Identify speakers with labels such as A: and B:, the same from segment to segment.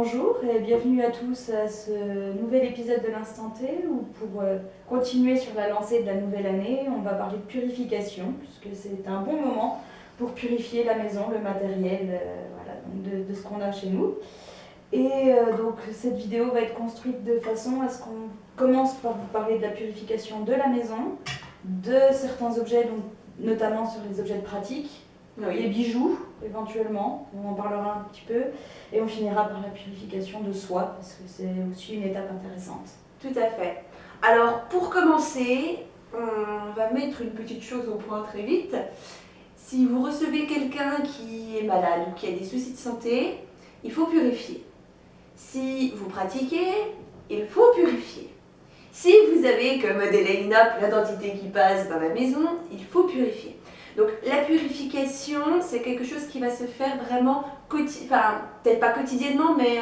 A: Bonjour et bienvenue à tous à ce nouvel épisode de l'Instant T où pour continuer sur la lancée de la nouvelle année, on va parler de purification puisque c'est un bon moment pour purifier la maison, le matériel voilà, de ce qu'on a chez nous. Et donc cette vidéo va être construite de façon à ce qu'on commence par vous parler de la purification de la maison, de certains objets, donc, notamment sur les objets de pratique, les bijoux éventuellement, on en parlera un petit peu, et on finira par la purification de soi, parce que c'est aussi une étape intéressante.
B: Tout à fait. Alors pour commencer, on va mettre une petite chose au point très vite. Si vous recevez quelqu'un qui est malade ou qui a des soucis de santé, il faut purifier. Si vous pratiquez, il faut purifier. Si vous avez, comme Adélaïna, plein d'entités qui passent dans la maison, il faut purifier. Donc la purification, c'est quelque chose qui va se faire vraiment, peut-être pas quotidiennement, mais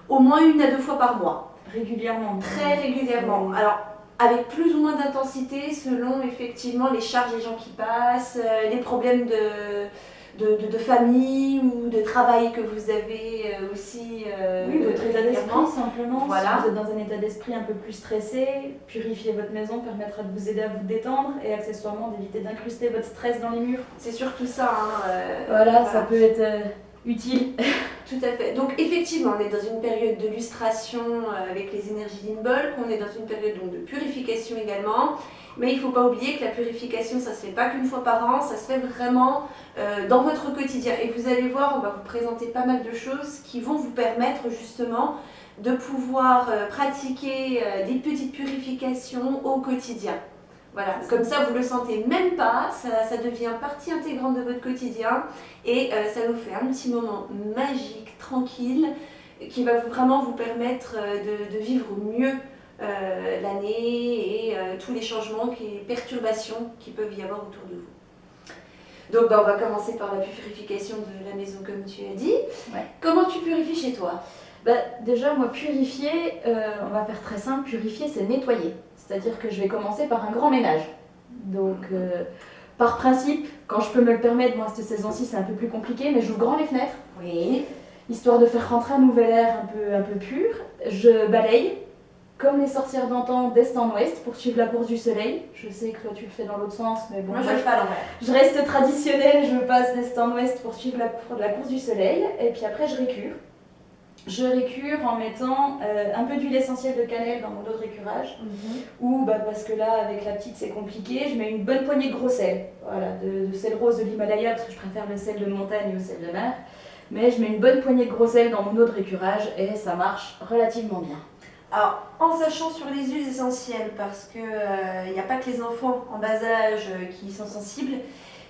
B: au moins 1 à 2 fois par mois.
A: Régulièrement.
B: Très régulièrement. Alors, avec plus ou moins d'intensité selon effectivement les charges des gens qui passent, les problèmes de famille ou de travail que vous avez aussi.
A: Oui, votre état d'esprit simplement.
B: Voilà.
A: Si vous êtes dans un état d'esprit un peu plus stressé, purifier votre maison permettra de vous aider à vous détendre et accessoirement d'éviter d'incruster votre stress dans les murs.
B: C'est surtout ça.
A: Voilà, ça peut être utile.
B: Tout à fait. Donc effectivement, on est dans une période de lustration avec les énergies d'Imbolc, on est dans une période donc, de purification également. Mais il ne faut pas oublier que la purification, ça ne se fait pas qu'une fois par an, ça se fait vraiment dans votre quotidien. Et vous allez voir, on va vous présenter pas mal de choses qui vont vous permettre justement de pouvoir pratiquer des petites purifications au quotidien. Voilà, comme ça vous ne le sentez même pas, ça devient partie intégrante de votre quotidien et ça vous fait un petit moment magique, tranquille, qui va vraiment vous permettre de vivre mieux l'année et tous les changements, les perturbations qui peuvent y avoir autour de vous. Donc on va commencer par la purification de la maison comme tu as dit.
A: Ouais.
B: Comment tu purifies chez toi ?
A: Déjà, moi, purifier, on va faire très simple, purifier, c'est nettoyer. C'est-à-dire que je vais commencer par un grand ménage. Donc, par principe, quand je peux me le permettre, moi, cette saison-ci, c'est un peu plus compliqué, mais j'ouvre grand les fenêtres.
B: Oui.
A: Histoire de faire rentrer un nouvel air un peu pur. Je balaye, comme les sorcières d'antan, d'est en ouest, pour suivre la course du soleil. Je sais que toi, tu le fais dans l'autre sens, mais bon.
B: Moi, je ne le fais pas à l'envers.
A: Je reste traditionnelle, je passe d'est en ouest pour suivre la course du soleil. Et puis après, je récure. Je récure en mettant un peu d'huile essentielle de cannelle dans mon eau de récurage. Ou parce que là, avec la petite, c'est compliqué, je mets une bonne poignée de gros sel. Voilà, de sel rose de l'Himalaya, parce que je préfère le sel de montagne au sel de mer. Mais je mets une bonne poignée de gros sel dans mon eau de récurage et ça marche relativement bien.
B: Alors, en sachant sur les huiles essentielles, parce qu'il n'y a pas que les enfants en bas âge qui sont sensibles,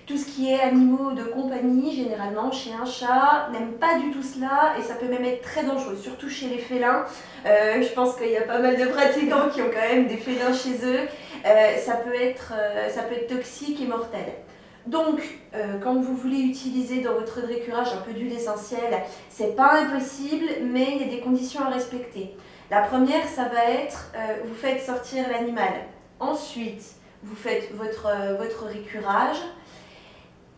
B: tout ce qui est animaux de compagnie, généralement chien, chat, n'aiment pas du tout cela et ça peut même être très dangereux, surtout chez les félins. Je pense qu'il y a pas mal de pratiquants qui ont quand même des félins chez eux. Ça peut être toxique et mortel. Donc, quand vous voulez utiliser dans votre eau de récurage un peu d'huile essentielle, c'est pas impossible, mais il y a des conditions à respecter. La première, ça va être, vous faites sortir l'animal. Ensuite, vous faites votre récurage.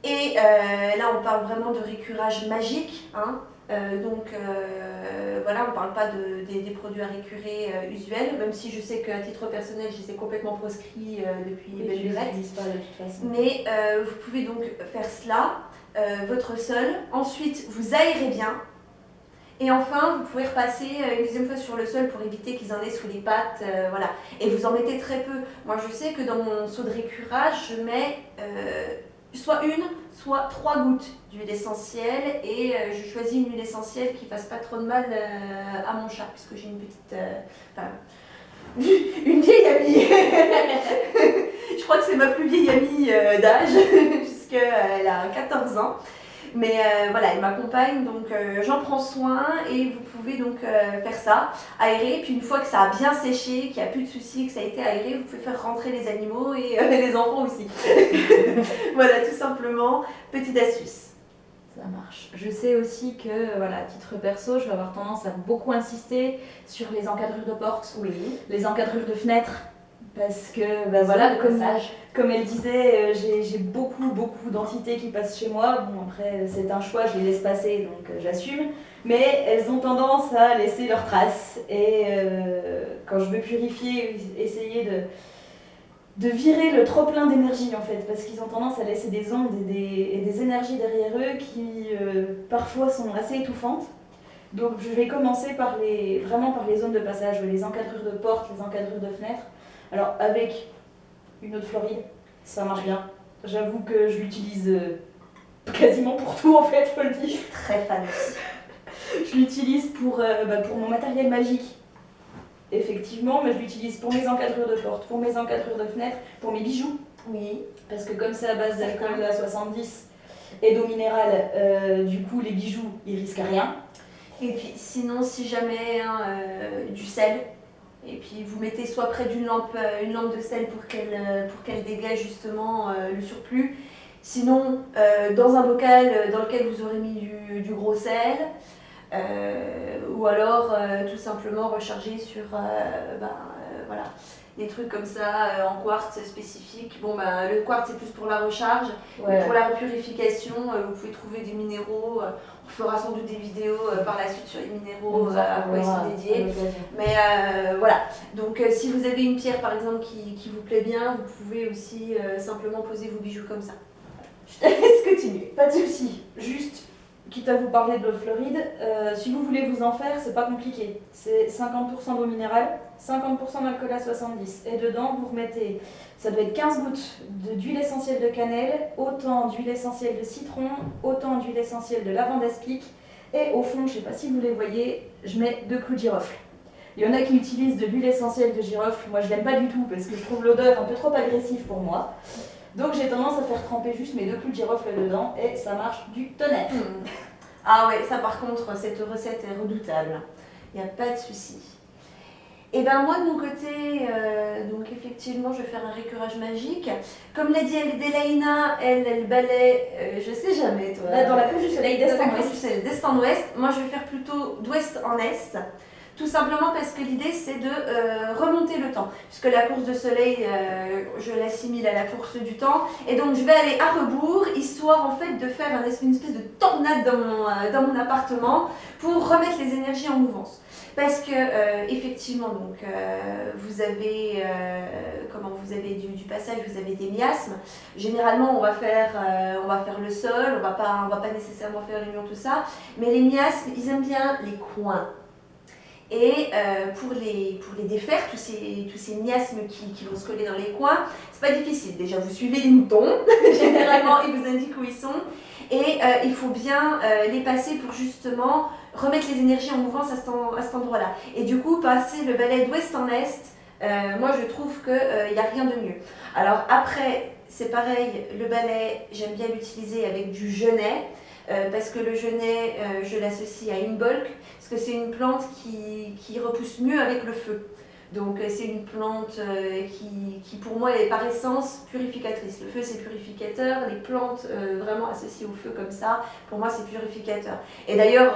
B: Et là, on parle vraiment de récurage magique. Hein. Voilà, on ne parle pas des produits à récurer usuels, même si je sais qu'à titre personnel, je les ai complètement proscrits depuis belle lurette. Mais vous pouvez donc faire cela, votre sol. Ensuite, vous aérez bien. Et enfin, vous pouvez repasser une deuxième fois sur le sol pour éviter qu'ils en aient sous les pattes. Voilà. Et vous en mettez très peu. Moi, je sais que dans mon seau de récurage, je mets soit 1, soit 3 gouttes d'huile essentielle et je choisis une huile essentielle qui ne fasse pas trop de mal à mon chat, puisque j'ai une petite... une vieille amie. Je crois que c'est ma plus vieille amie d'âge, puisqu'elle a 14 ans. Mais voilà, elle m'accompagne, donc j'en prends soin et vous pouvez donc faire ça, aérer. Puis une fois que ça a bien séché, qu'il n'y a plus de soucis, que ça a été aéré, vous pouvez faire rentrer les animaux et les enfants aussi. Voilà, tout simplement, petite astuce.
A: Ça marche. Je sais aussi que, voilà, à titre perso, je vais avoir tendance à beaucoup insister sur les encadrures de portes,
B: oui.
A: les encadrures de fenêtres. Parce que,
B: Voilà le
A: comme,
B: passage.
A: comme elle disait, j'ai beaucoup d'entités qui passent chez moi. Bon, après, c'est un choix, je les laisse passer, donc j'assume. Mais elles ont tendance à laisser leurs traces. Et quand je veux purifier, essayer de virer le trop-plein d'énergie, en fait. Parce qu'ils ont tendance à laisser des ondes et des énergies derrière eux qui, parfois, sont assez étouffantes. Donc, je vais commencer vraiment par les zones de passage, les encadrures de portes, les encadrures de fenêtres. Alors, avec une eau de Floride, ça marche bien. J'avoue que je l'utilise quasiment pour tout, en fait, faut le dire.
B: Très fan aussi.
A: Je l'utilise pour mon matériel magique, effectivement, mais je l'utilise pour mes encadrures de porte, pour mes encadrures de fenêtres, pour mes bijoux.
B: Oui.
A: Parce que comme c'est à base d'alcool à 70 et d'eau minérale, du coup, les bijoux, ils risquent rien.
B: Et puis sinon, si jamais du sel, et puis vous mettez soit près d'une lampe de sel pour qu'elle dégage justement le surplus. Sinon, dans un bocal dans lequel vous aurez mis du gros sel, ou alors tout simplement recharger sur voilà, des trucs comme ça en quartz spécifique. Bon, le quartz c'est plus pour la recharge,
A: Ouais.
B: pour la purification, vous pouvez trouver des minéraux. On fera sans doute des vidéos par la suite sur les minéraux à quoi ils sont dédiés. Mais voilà, donc si vous avez une pierre par exemple qui vous plaît bien, vous pouvez aussi simplement poser vos bijoux comme ça. Je te laisse continuer.
A: Pas de souci. Juste, quitte à vous parler de l'eau de Floride, si vous voulez vous en faire, c'est pas compliqué. C'est 50% d'eau minérale, 50% d'alcool à 70. Et dedans, vous remettez, ça doit être 15 gouttes d'huile essentielle de cannelle, autant d'huile essentielle de citron, autant d'huile essentielle de lavande aspic. Et au fond, je sais pas si vous les voyez, je mets 2 clous de girofle. Il y en a qui utilisent de l'huile essentielle de girofle. Moi, je l'aime pas du tout parce que je trouve l'odeur un peu trop agressive pour moi. Donc j'ai tendance à faire tremper juste mes 2 clous de girofle dedans et ça marche du tonnerre.
B: Ah ouais, ça par contre, cette recette est redoutable. Il n'y a pas de souci. Et ben moi de mon côté, donc effectivement, je vais faire un récurage magique. Comme l'a dit Adélaïna, elle balaie, je sais jamais toi.
A: Là, dans la course du soleil d'est en ouest.
B: D'est en ouest. Moi je vais faire plutôt d'ouest en est. Tout simplement parce que l'idée c'est de remonter le temps. Puisque la course de soleil, je l'assimile à la course du temps. Et donc je vais aller à rebours, histoire en fait de faire une espèce de tornade dans mon appartement pour remettre les énergies en mouvance. Parce que effectivement, donc, vous avez du passage, vous avez des miasmes. Généralement, on va faire le sol, on va pas nécessairement faire l'union, tout ça. Mais les miasmes, ils aiment bien les coins. Et pour les défaire, tous ces miasmes qui vont se coller dans les coins, c'est pas difficile. Déjà, vous suivez les moutons, généralement, ils vous indiquent où ils sont. Et il faut bien les passer pour justement remettre les énergies en mouvance à cet endroit-là. Et du coup, passer le balai d'ouest en est, moi je trouve qu'il n'y a rien de mieux. Alors après, c'est pareil, le balai, j'aime bien l'utiliser avec du genêt. Parce que le genêt, je l'associe à une bolque, parce que c'est une plante qui repousse mieux avec le feu. Donc c'est une plante qui pour moi est par essence purificatrice. Le feu c'est purificateur, les plantes vraiment associées au feu comme ça, pour moi c'est purificateur. Et d'ailleurs,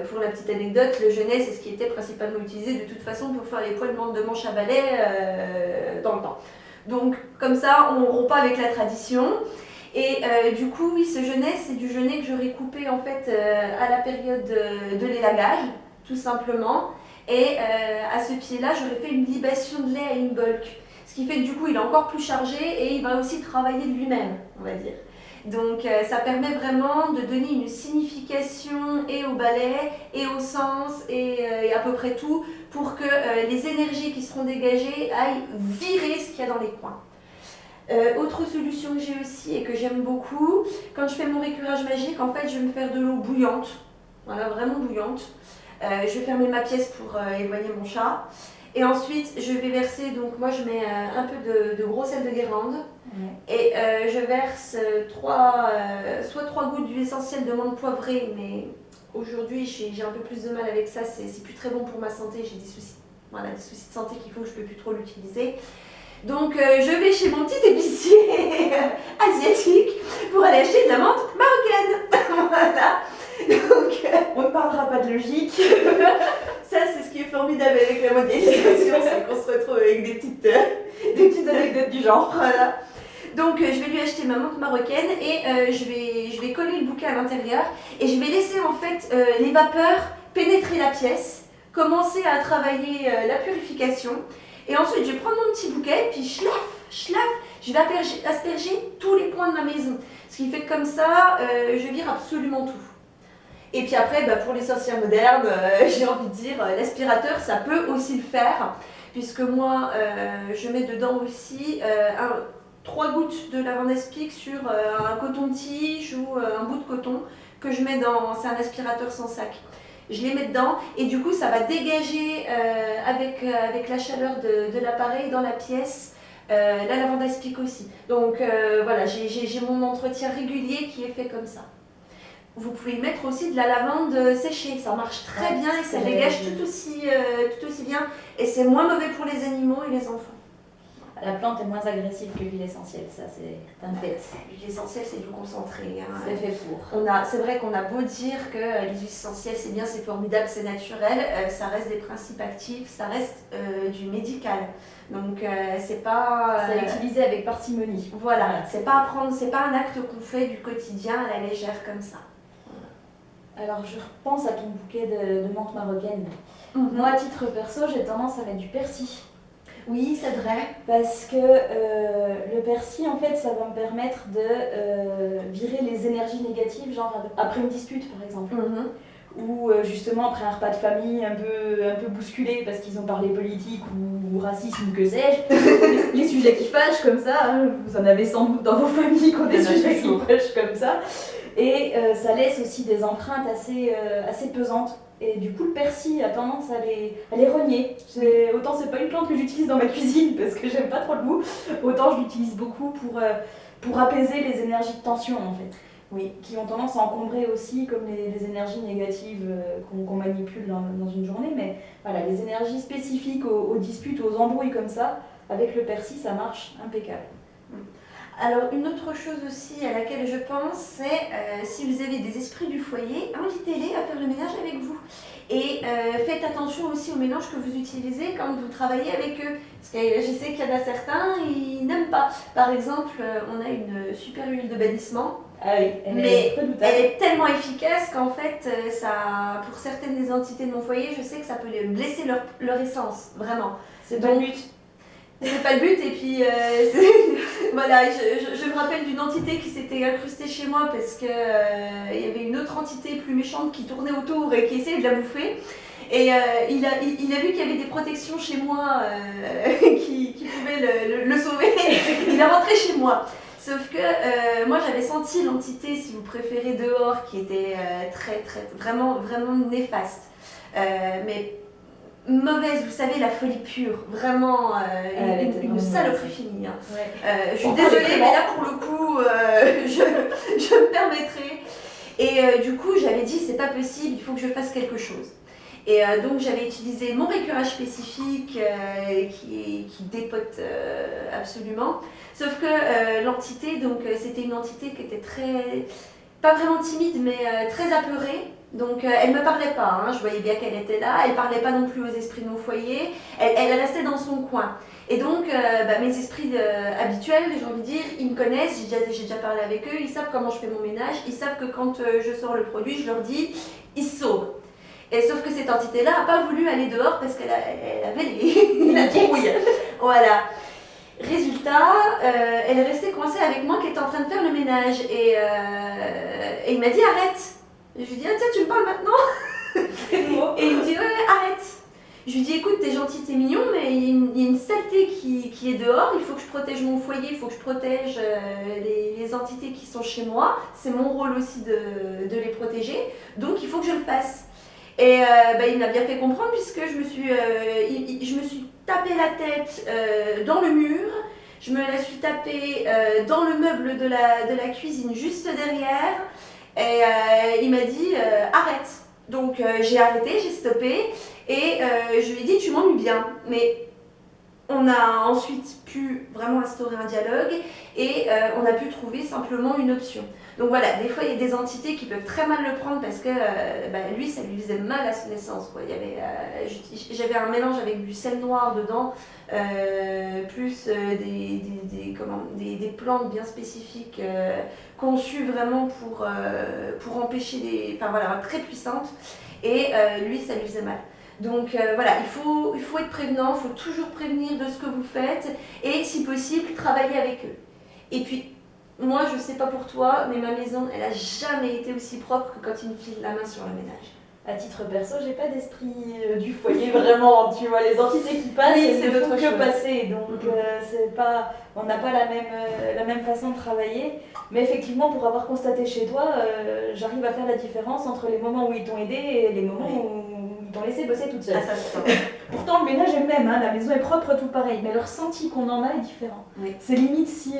B: pour la petite anecdote, le genêt c'est ce qui était principalement utilisé de toute façon pour faire les poilements de manche à balai dans le temps. Donc comme ça, on ne rompt pas avec la tradition. Et du coup, oui, ce genêt, c'est du genêt que j'aurais coupé en fait à la période de l'élagage, tout simplement. Et à ce pied-là, j'aurais fait une libation de lait à une bolque. Ce qui fait que du coup, il est encore plus chargé et il va aussi travailler de lui-même, on va dire. Donc ça permet vraiment de donner une signification et au balai et au sens et à peu près tout pour que les énergies qui seront dégagées aillent virer ce qu'il y a dans les coins. Autre solution que j'ai aussi et que j'aime beaucoup, quand je fais mon récurage magique, en fait, je vais me faire de l'eau bouillante, voilà, vraiment bouillante. Je vais fermer ma pièce pour éloigner mon chat. Et ensuite, je vais verser, donc moi je mets un peu de gros sel de Guérande. Et je verse soit 3 gouttes d'huile essentielle de menthe poivrée, mais aujourd'hui j'ai un peu plus de mal avec ça, c'est plus très bon pour ma santé, j'ai des soucis de santé qui font que je ne peux plus trop l'utiliser. Donc je vais chez mon petit épicier asiatique pour aller acheter de la menthe marocaine. Voilà. Donc
A: on ne parlera pas de logique.
B: Ça c'est ce qui est formidable avec la mondialisation, c'est qu'on se retrouve avec des petites
A: genre.
B: Voilà. Donc je vais lui acheter ma menthe marocaine et je vais coller le bouquet à l'intérieur et je vais laisser en fait les vapeurs pénétrer la pièce, commencer à travailler la purification et ensuite je vais prendre mon petit bouquet puis schlaf, je vais asperger tous les coins de ma maison. Ce qui fait que comme ça, je vire absolument tout. Et puis après, pour les sorcières modernes, j'ai envie de dire, l'aspirateur, ça peut aussi le faire, puisque moi, je mets dedans aussi 3 gouttes de lavande aspic sur un coton-tige ou un bout de coton que je mets dans, c'est un aspirateur sans sac. Je les mets dedans et du coup, ça va dégager avec la chaleur de l'appareil dans la pièce. La lavande aspic aussi. Donc voilà, j'ai mon entretien régulier qui est fait comme ça. Vous pouvez y mettre aussi de la lavande séchée, ça marche très bien et ça dégage tout aussi bien. Et c'est moins mauvais pour les animaux et les enfants.
A: La plante est moins agressive que l'huile essentielle, ça c'est un fait.
B: L'huile essentielle, c'est du concentré. Hein.
A: C'est fait pour.
B: C'est vrai qu'on a beau dire que les huiles essentielles, c'est bien, c'est formidable, c'est naturel, ça reste des principes actifs, ça reste du médical. Donc c'est pas...
A: c'est utilisé avec parcimonie.
B: Voilà, c'est pas un acte qu'on fait du quotidien à la légère comme ça.
A: Alors je repense à ton bouquet de menthe marocaine. Moi, à titre perso, j'ai tendance à mettre du persil.
B: Oui, c'est vrai.
A: Parce que le persil, en fait, ça va me permettre de virer les énergies négatives, genre après une dispute, par exemple. Ou justement après un repas de famille un peu bousculé parce qu'ils ont parlé politique ou racisme ou que sais-je. Les sujets qui fâchent comme ça, hein, vous en avez sans doute dans vos familles qui ont des sujets qui fâchent comme ça. Et ça laisse aussi des empreintes assez pesantes. Et du coup, le persil a tendance à les renier. Autant c'est pas une plante que j'utilise dans ma cuisine parce que j'aime pas trop le goût, autant je l'utilise beaucoup pour apaiser les énergies de tension en fait. Oui, qui ont tendance à encombrer aussi comme les énergies négatives qu'on manipule dans une journée. Mais voilà, les énergies spécifiques aux disputes, aux embrouilles comme ça, avec le persil, ça marche impeccable.
B: Alors une autre chose aussi à laquelle je pense, c'est si vous avez des esprits du foyer, invitez-les à faire le ménage avec vous. Et faites attention aussi au mélange que vous utilisez quand vous travaillez avec eux. Parce que je sais qu'il y en a certains, ils n'aiment pas. Par exemple, on a une super huile de bannissement.
A: Ah oui,
B: elle est tellement efficace qu'en fait, ça, pour certaines des entités de mon foyer, je sais que ça peut blesser leur essence, vraiment.
A: C'est pas le but.
B: C'est pas le but, et puis voilà, je me rappelle d'une entité qui s'était incrustée chez moi parce qu'il y avait une autre entité plus méchante qui tournait autour et qui essayait de la bouffer. Et il a vu qu'il y avait des protections chez moi qui pouvaient le sauver. Il est rentré chez moi. Sauf que moi j'avais senti l'entité, si vous préférez, dehors, qui était vraiment néfaste. Mais mauvaise, vous savez, la folie pure, vraiment une saloperie finie. Hein. Ouais. Je suis désolée, mais là pour le coup, je me permettrai. Et du coup, j'avais dit, c'est pas possible, il faut que je fasse quelque chose. Et donc j'avais utilisé mon récurage spécifique qui dépote absolument. Sauf que l'entité, donc c'était une entité qui était pas vraiment timide, mais très apeurée. Donc elle ne me parlait pas, hein. Je voyais bien qu'elle était là, elle ne parlait pas non plus aux esprits de mon foyer, elle restait dans son coin. Et donc mes esprits habituels, j'ai envie de dire, ils me connaissent, j'ai déjà parlé avec eux, ils savent comment je fais mon ménage, ils savent que quand je sors le produit, je leur dis, ils se sauvent. Et sauf que cette entité-là n'a pas voulu aller dehors parce qu'elle avait la trouille. Voilà. Résultat, elle est restée coincée avec moi qui était en train de faire le ménage. Et il m'a dit arrête. Je lui dis ah tiens tu me parles maintenant. Et il me dit ouais arrête. Je lui dis écoute t'es gentil, t'es mignon, mais il y a une saleté qui est dehors, il faut que je protège mon foyer, il faut que je protège les entités qui sont chez moi. C'est mon rôle aussi de les protéger, donc il faut que je le fasse. Et il m'a bien fait comprendre puisque je me suis tapé la tête dans le mur, je me la suis tapée dans le meuble de la cuisine juste derrière et il m'a dit arrête. Donc j'ai arrêté, j'ai stoppé et je lui ai dit tu m'ennuies bien. Mais On a ensuite pu vraiment instaurer un dialogue et on a pu trouver simplement une option. Donc voilà, des fois il y a des entités qui peuvent très mal le prendre parce que lui ça lui faisait mal à son essence, quoi. J'avais un mélange avec du sel noir dedans, plus des plantes bien spécifiques conçues vraiment pour empêcher enfin voilà, très puissantes, et lui ça lui faisait mal. Donc voilà, il faut être prévenant, il faut toujours prévenir de ce que vous faites et si possible travailler avec eux. Et puis moi je sais pas pour toi, mais ma maison elle a jamais été aussi propre que quand il me file la main sur le ménage.
A: À titre perso, j'ai pas d'esprit du foyer vraiment, tu vois, les entités qui passent,
B: Oui,
A: elles ne font que passer, donc c'est pas, on n'a pas la même façon de travailler, mais effectivement pour avoir constaté chez toi, j'arrive à faire la différence entre les moments où ils t'ont aidé et les moments où ils t'ont laissé bosser toute seule.
B: Ah, ça.
A: Pourtant le ménage est le même, hein, la maison est propre, tout pareil, mais le ressenti qu'on en a est différent.
B: Oui.
A: C'est limite si,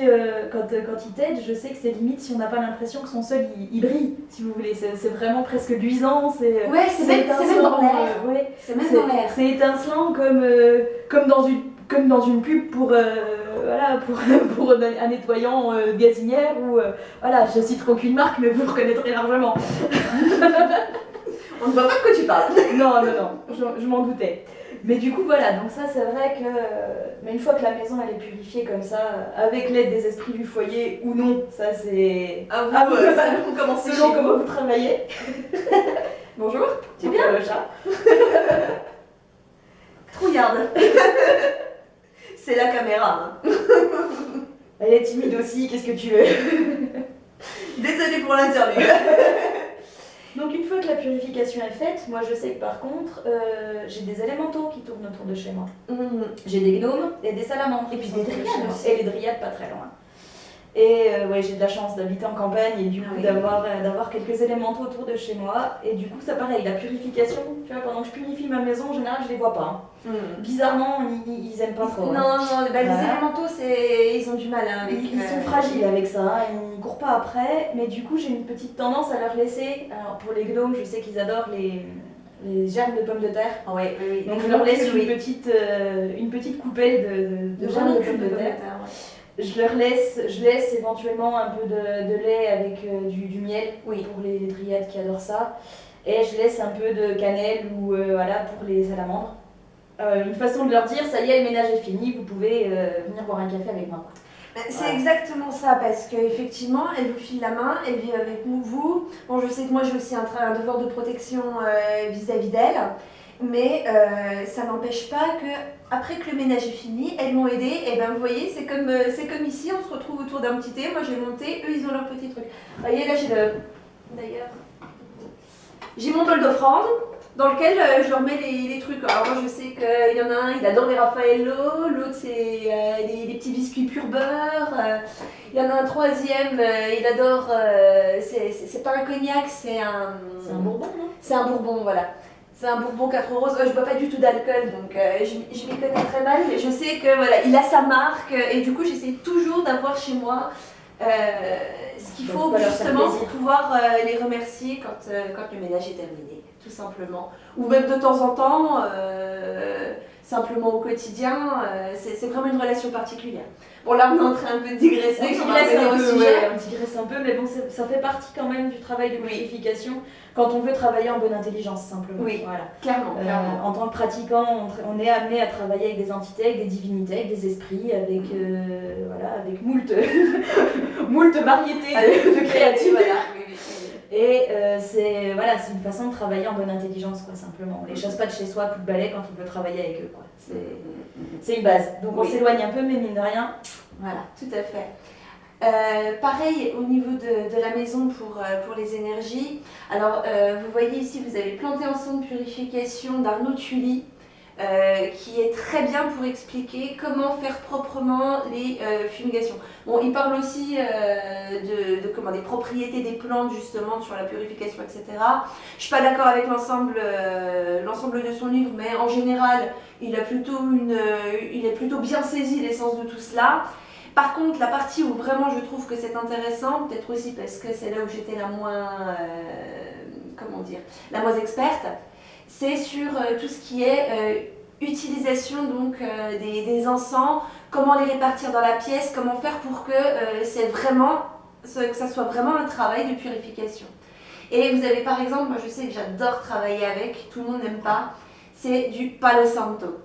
A: quand il t'aide, je sais que c'est limite si on n'a pas l'impression que son sol il brille, si vous voulez, c'est vraiment presque luisant, c'est...
B: Ouais, c'est même dans l'air.
A: Ouais.
B: C'est même dans l'air.
A: C'est étincelant comme dans une pub pour un nettoyant gazinière ou voilà, je citerai aucune marque mais vous le reconnaîtrez largement.
B: On ne voit pas de quoi tu parles.
A: Non, je m'en doutais. Mais du coup voilà, donc ça c'est vrai que mais une fois que la maison elle est purifiée comme ça, avec l'aide des esprits du foyer ou non, ça c'est selon comment vous travaillez. Bonjour,
B: tu es bien
A: le chat.
B: Trouillarde. C'est la caméra. Hein.
A: Elle est timide aussi, qu'est-ce que tu veux?
B: Désolée pour l'interview.
A: Donc une fois que la purification est faite, moi je sais que par contre, j'ai des élémentaux qui tournent autour de chez moi. J'ai des gnomes et des salamandres.
B: Et puis des dryades aussi.
A: Et les dryades pas très loin. Et ouais, j'ai de la chance d'habiter en campagne et du coup d'avoir quelques élémentaux autour de chez moi. Et du coup, ça pareil, la purification, tu vois, pendant que je purifie ma maison, en général, je les vois pas. Hein. Bizarrement, ils aiment pas trop.
B: Non, les élémentaux, ils ont du mal. Hein,
A: ils sont fragiles avec ça, hein, ils courent pas après. Mais du coup, j'ai une petite tendance à leur laisser. Alors pour les gnomes, je sais qu'ils adorent les germes de pommes de terre.
B: Oui.
A: Donc je leur laisse une petite coupelle de germes de pommes de terre. Je laisse éventuellement un peu de lait avec du miel pour les dryades qui adorent ça. Et je laisse un peu de cannelle ou pour les salamandres. Une façon de leur dire, ça y est, le ménage est fini, vous pouvez venir boire un café avec moi.
B: C'est exactement ça, parce qu'effectivement, elle vous file la main, elle vit avec vous. Bon, je sais que moi j'ai aussi un devoir de protection vis-à-vis d'elle. Mais ça n'empêche pas que après que le ménage est fini, elles m'ont aidé. Et ben vous voyez, c'est comme ici, on se retrouve autour d'un petit thé. Moi j'ai mon thé, eux ils ont leur petit truc. Vous voyez là j'ai mon bol d'offrande dans lequel je leur mets les trucs. Alors moi je sais qu'il y en a un, il adore les Raffaello, l'autre c'est les petits biscuits pur beurre. Il y en a un troisième, il adore, c'est pas un cognac, c'est un
A: bourbon, non?
B: C'est un bourbon, voilà. C'est un bourbon 4 roses. Je bois pas du tout d'alcool, donc je m'y connais très mal, mais je sais que voilà, il a sa marque et du coup j'essaie toujours d'avoir chez moi ce qu'il faut justement pour pouvoir les remercier quand le ménage est terminé, tout simplement. Ou même de temps en temps, simplement au quotidien, c'est vraiment une relation particulière. Bon là on est en train un peu de digresser,
A: on digresse un peu, mais bon ça fait partie quand même du travail de purification quand on veut travailler en bonne intelligence simplement.
B: Oui,
A: voilà.
B: Clairement.
A: En tant que pratiquant, on est amené à travailler avec des entités, avec des divinités, avec des esprits, avec moult variétés de créatures. Et c'est une façon de travailler en bonne intelligence, quoi, simplement. On les chasse pas de chez soi à coup de balai quand on veut travailler avec eux, quoi. C'est une base. Donc on s'éloigne un peu, mais mine de rien.
B: Voilà, tout à fait. Pareil au niveau de la maison pour les énergies. Alors vous voyez ici, vous avez planté en son de purification d'Arnaud Tully. Qui est très bien pour expliquer comment faire proprement les fumigations. Bon, il parle aussi des propriétés des plantes justement sur la purification, etc. Je suis pas d'accord avec l'ensemble de son livre, mais en général, il est plutôt bien saisi l'essence de tout cela. Par contre, la partie où vraiment je trouve que c'est intéressant, peut-être aussi parce que c'est là où j'étais la moins experte, c'est sur tout ce qui est utilisation donc des encens, comment les répartir dans la pièce, comment faire pour que que ça soit vraiment un travail de purification. Et vous avez par exemple, moi je sais que j'adore travailler avec, tout le monde n'aime pas, c'est du Palo Santo.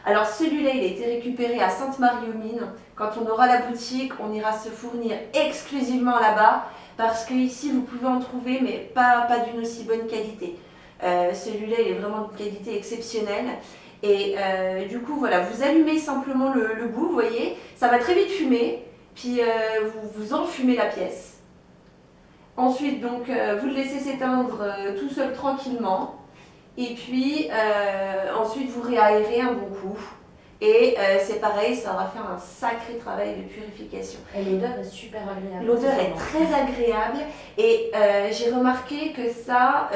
B: Alors celui-là, il a été récupéré à Sainte-Marie-aux-Mines. Quand on aura la boutique, on ira se fournir exclusivement là-bas parce qu'ici, vous pouvez en trouver, mais pas d'une aussi bonne qualité. Celui-là, il est vraiment d'une qualité exceptionnelle. Et du coup, voilà, vous allumez simplement le bout, vous voyez, ça va très vite fumer, puis vous enfumez la pièce. Ensuite, donc, vous le laissez s'éteindre tout seul tranquillement. Et puis, ensuite, vous réaérez un bon coup. Et c'est pareil, ça va faire un sacré travail de purification.
A: Et l'odeur est super agréable.
B: L'odeur est très agréable et j'ai remarqué que ça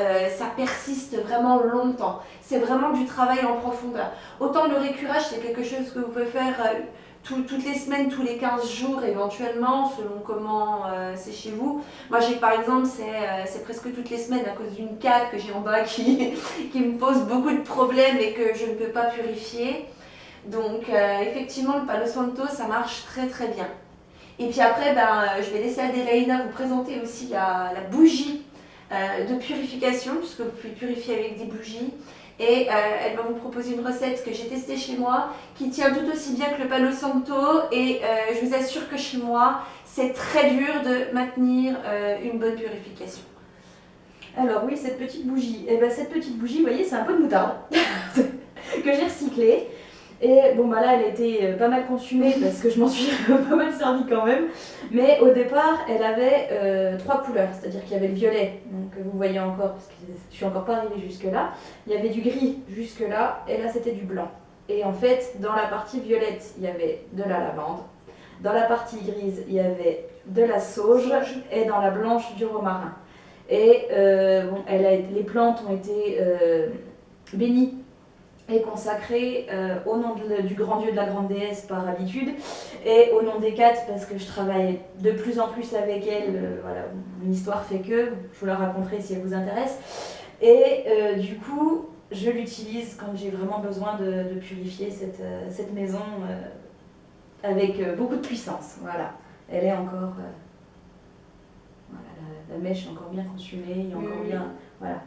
B: persiste vraiment longtemps. C'est vraiment du travail en profondeur. Autant le récurage, c'est quelque chose que vous pouvez faire toutes les semaines, tous les 15 jours éventuellement, selon comment c'est chez vous. Moi, j'ai par exemple, c'est presque toutes les semaines à cause d'une caque que j'ai en bas qui me pose beaucoup de problèmes et que je ne peux pas purifier. Donc effectivement, le Palo Santo, ça marche très très bien. Et puis après, je vais laisser Adélaïna vous présenter aussi la bougie de purification, puisque vous pouvez purifier avec des bougies. Et elle va vous proposer une recette que j'ai testée chez moi, qui tient tout aussi bien que le Palo Santo. Et je vous assure que chez moi, c'est très dur de maintenir une bonne purification.
A: Alors oui, cette petite bougie, vous voyez, c'est un pot de moutarde que j'ai recyclé. Et bon bah là elle était pas mal consumée parce que je m'en suis pas mal servi quand même. Mais au départ elle avait 3 couleurs, c'est-à-dire qu'il y avait le violet, donc vous voyez encore, parce que je suis encore pas arrivée jusque là. Il y avait du gris jusque là, et là c'était du blanc. Et en fait dans la partie violette il y avait de la lavande, dans la partie grise il y avait de la sauge, et dans la blanche du romarin. Et les plantes ont été bénies est consacrée au nom du grand Dieu, de la grande déesse par habitude, et au nom d'Hécate parce que je travaille de plus en plus avec elle. Voilà, mon histoire fait que, je vous la raconterai si elle vous intéresse. Et du coup, je l'utilise quand j'ai vraiment besoin de purifier cette maison avec beaucoup de puissance. Voilà, elle est encore... voilà, la mèche est encore bien consumée, il y a encore bien... Voilà.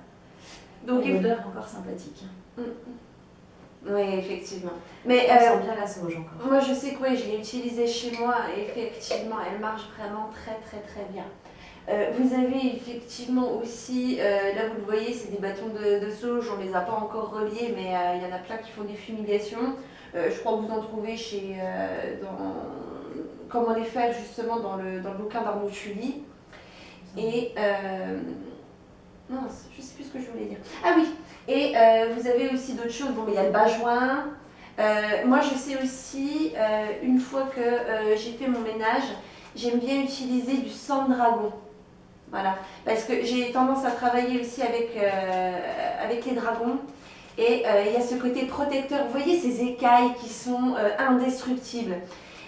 A: Donc l'odeur est encore sympathique.
B: Oui, effectivement. Mais
A: on sent bien la sauge encore.
B: Moi, je sais que je l'ai utilisée chez moi et effectivement, elle marche vraiment très très très bien. Vous avez effectivement aussi, là vous le voyez, c'est des bâtons de sauge, on ne les a pas encore reliés, mais il y en a plein qui font des fumigations. Je crois que vous en trouvez comment les faire justement dans le bouquin d'Arnaud Tully. Et mince, je ne sais plus ce que je voulais dire. Ah oui, et vous avez aussi d'autres choses. Bon, il y a le bajoint. Moi, je sais aussi, une fois que j'ai fait mon ménage, j'aime bien utiliser du sang de dragon. Voilà, parce que j'ai tendance à travailler aussi avec les dragons. Et il y a ce côté protecteur. Vous voyez ces écailles qui sont indestructibles.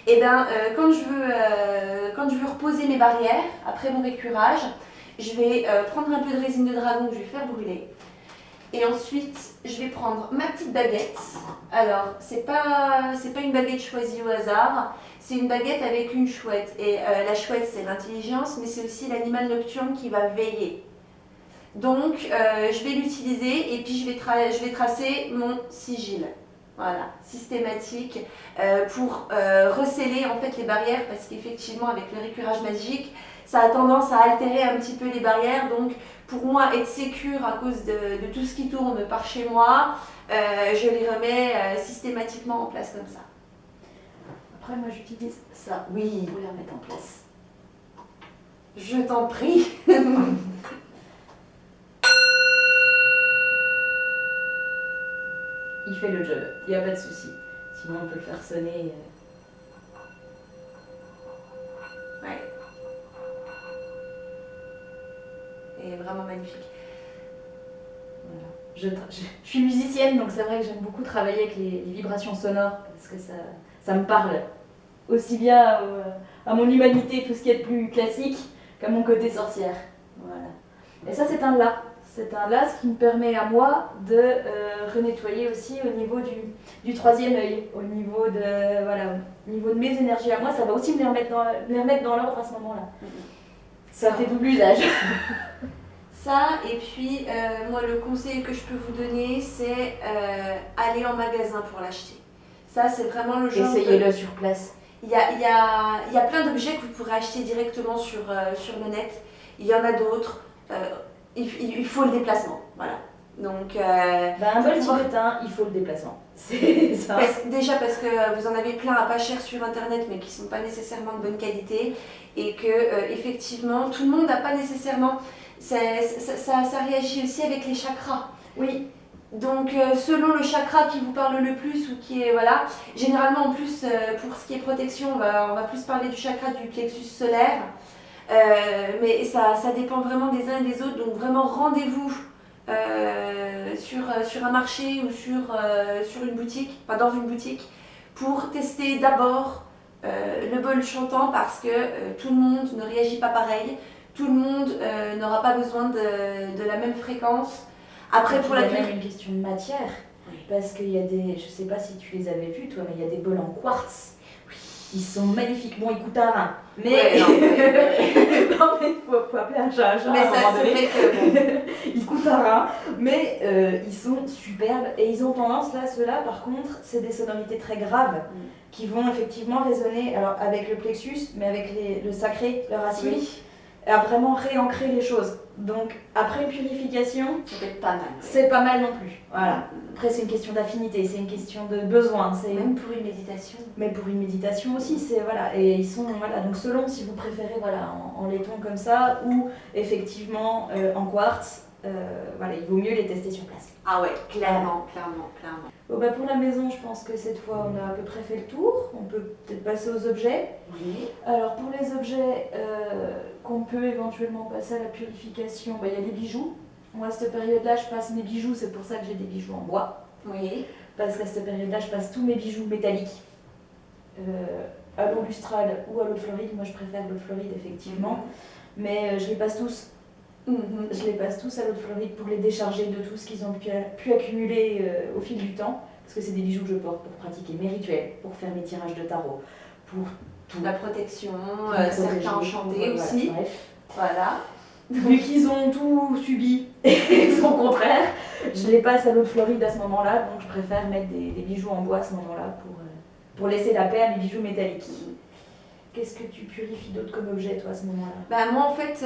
B: Et bien, quand je veux reposer mes barrières après mon récurage, je vais prendre un peu de résine de dragon que je vais faire brûler. Et ensuite, je vais prendre ma petite baguette. Alors, c'est pas une baguette choisie au hasard, c'est une baguette avec une chouette. Et la chouette, c'est l'intelligence, mais c'est aussi l'animal nocturne qui va veiller. Donc, je vais l'utiliser et puis je vais tracer mon sigil. Voilà, systématique, pour recéler en fait les barrières, parce qu'effectivement, avec le récurage magique, ça a tendance à altérer un petit peu les barrières. Donc, pour moi, être sécure à cause de tout ce qui tourne par chez moi, je les remets systématiquement en place comme ça.
A: Après, moi, j'utilise ça. Oui, pour les remettre en place.
B: Je t'en prie.
A: Il fait le job, il n'y a pas de souci. Sinon, on peut le faire sonner.
B: Ouais. Et vraiment magnifique.
A: Voilà. Je suis musicienne, donc c'est vrai que j'aime beaucoup travailler avec les vibrations sonores parce que ça me parle aussi bien à mon humanité, tout ce qui est de plus classique, qu'à mon côté sorcière. Voilà. Et ça, c'est un là. C'est un là, ce qui me permet à moi de renettoyer aussi au niveau du troisième œil, au niveau au niveau de mes énergies à moi, ça va aussi me les remettre dans l'ordre à ce moment-là. Ça fait double usage.
B: Ça, et puis moi le conseil que je peux vous donner, c'est aller en magasin pour l'acheter. Ça, c'est vraiment le genre.
A: Essayez-le sur place.
B: Il y a plein d'objets que vous pourrez acheter directement sur le net. Il y en a d'autres. Il faut le déplacement. Voilà. Donc,
A: un bol tibétain, il faut le déplacement. C'est ça.
B: Déjà parce que vous en avez plein à pas cher sur internet, mais qui sont pas nécessairement de bonne qualité. Et que, effectivement, tout le monde n'a pas nécessairement. Ça réagit aussi avec les chakras.
A: Oui.
B: Donc selon le chakra qui vous parle le plus ou qui est voilà, généralement en plus pour ce qui est protection on va plus parler du chakra du plexus solaire, mais ça dépend vraiment des uns et des autres, donc vraiment rendez-vous sur un marché ou sur une boutique, enfin dans une boutique, pour tester d'abord le bol chantant parce que tout le monde ne réagit pas pareil, tout le monde n'aura pas besoin de la même fréquence. Après, pour
A: il y a même une question de matière, parce qu'il y a des, je sais pas si tu les avais vus toi, mais il y a des bols en quartz. Ils sont magnifiques. Bon, ils coûtent un rein, mais non, mais faut appeler un chat.
B: Mais ça, c'est vrai que
A: ils coûtent un rein, mais ils sont superbes et ils ont tendance là, ceux-là, par contre, c'est des sonorités très graves qui vont effectivement résonner, alors avec le plexus, mais avec le sacré, le racine. Oui. À vraiment réancrer les choses. Donc après purification,
B: ça peut être pas mal.
A: C'est pas mal non plus. Voilà. Après c'est une question d'affinité, c'est une question de besoin.
B: Même pour une méditation.
A: Mais pour une méditation aussi, c'est voilà. Et ils sont voilà. Donc selon si vous préférez voilà en laiton comme ça ou effectivement en quartz. Voilà, il vaut mieux les tester sur place.
B: Ah ouais, clairement.
A: Bon, pour la maison, je pense que cette fois on a à peu près fait le tour. On peut peut-être passer aux objets.
B: Oui.
A: Alors pour les objets qu'on peut éventuellement passer à la purification, il y a les bijoux. Moi à cette période-là, je passe mes bijoux, c'est pour ça que j'ai des bijoux en bois.
B: Oui.
A: Parce qu'à cette période-là, je passe tous mes bijoux métalliques à l'eau lustrale ou à l'eau de Floride. Moi je préfère l'eau de Floride effectivement, mais je les passe tous. Je les passe tous à l'eau de Floride pour les décharger de tout ce qu'ils ont pu accumuler au fil du temps. Parce que c'est des bijoux que je porte pour pratiquer mes rituels, pour faire mes tirages de tarot, pour tout.
B: La protection, certains enchantés aussi.
A: Bref.
B: Voilà.
A: Vu qu'ils ont tout subi et son contraire, je les passe à l'eau de Floride à ce moment-là. Donc je préfère mettre des bijoux en bois à ce moment-là pour laisser la paix à mes bijoux métalliques. Qu'est-ce que tu purifies d'autre comme objet, toi, à ce moment-là ?
B: Moi, en fait,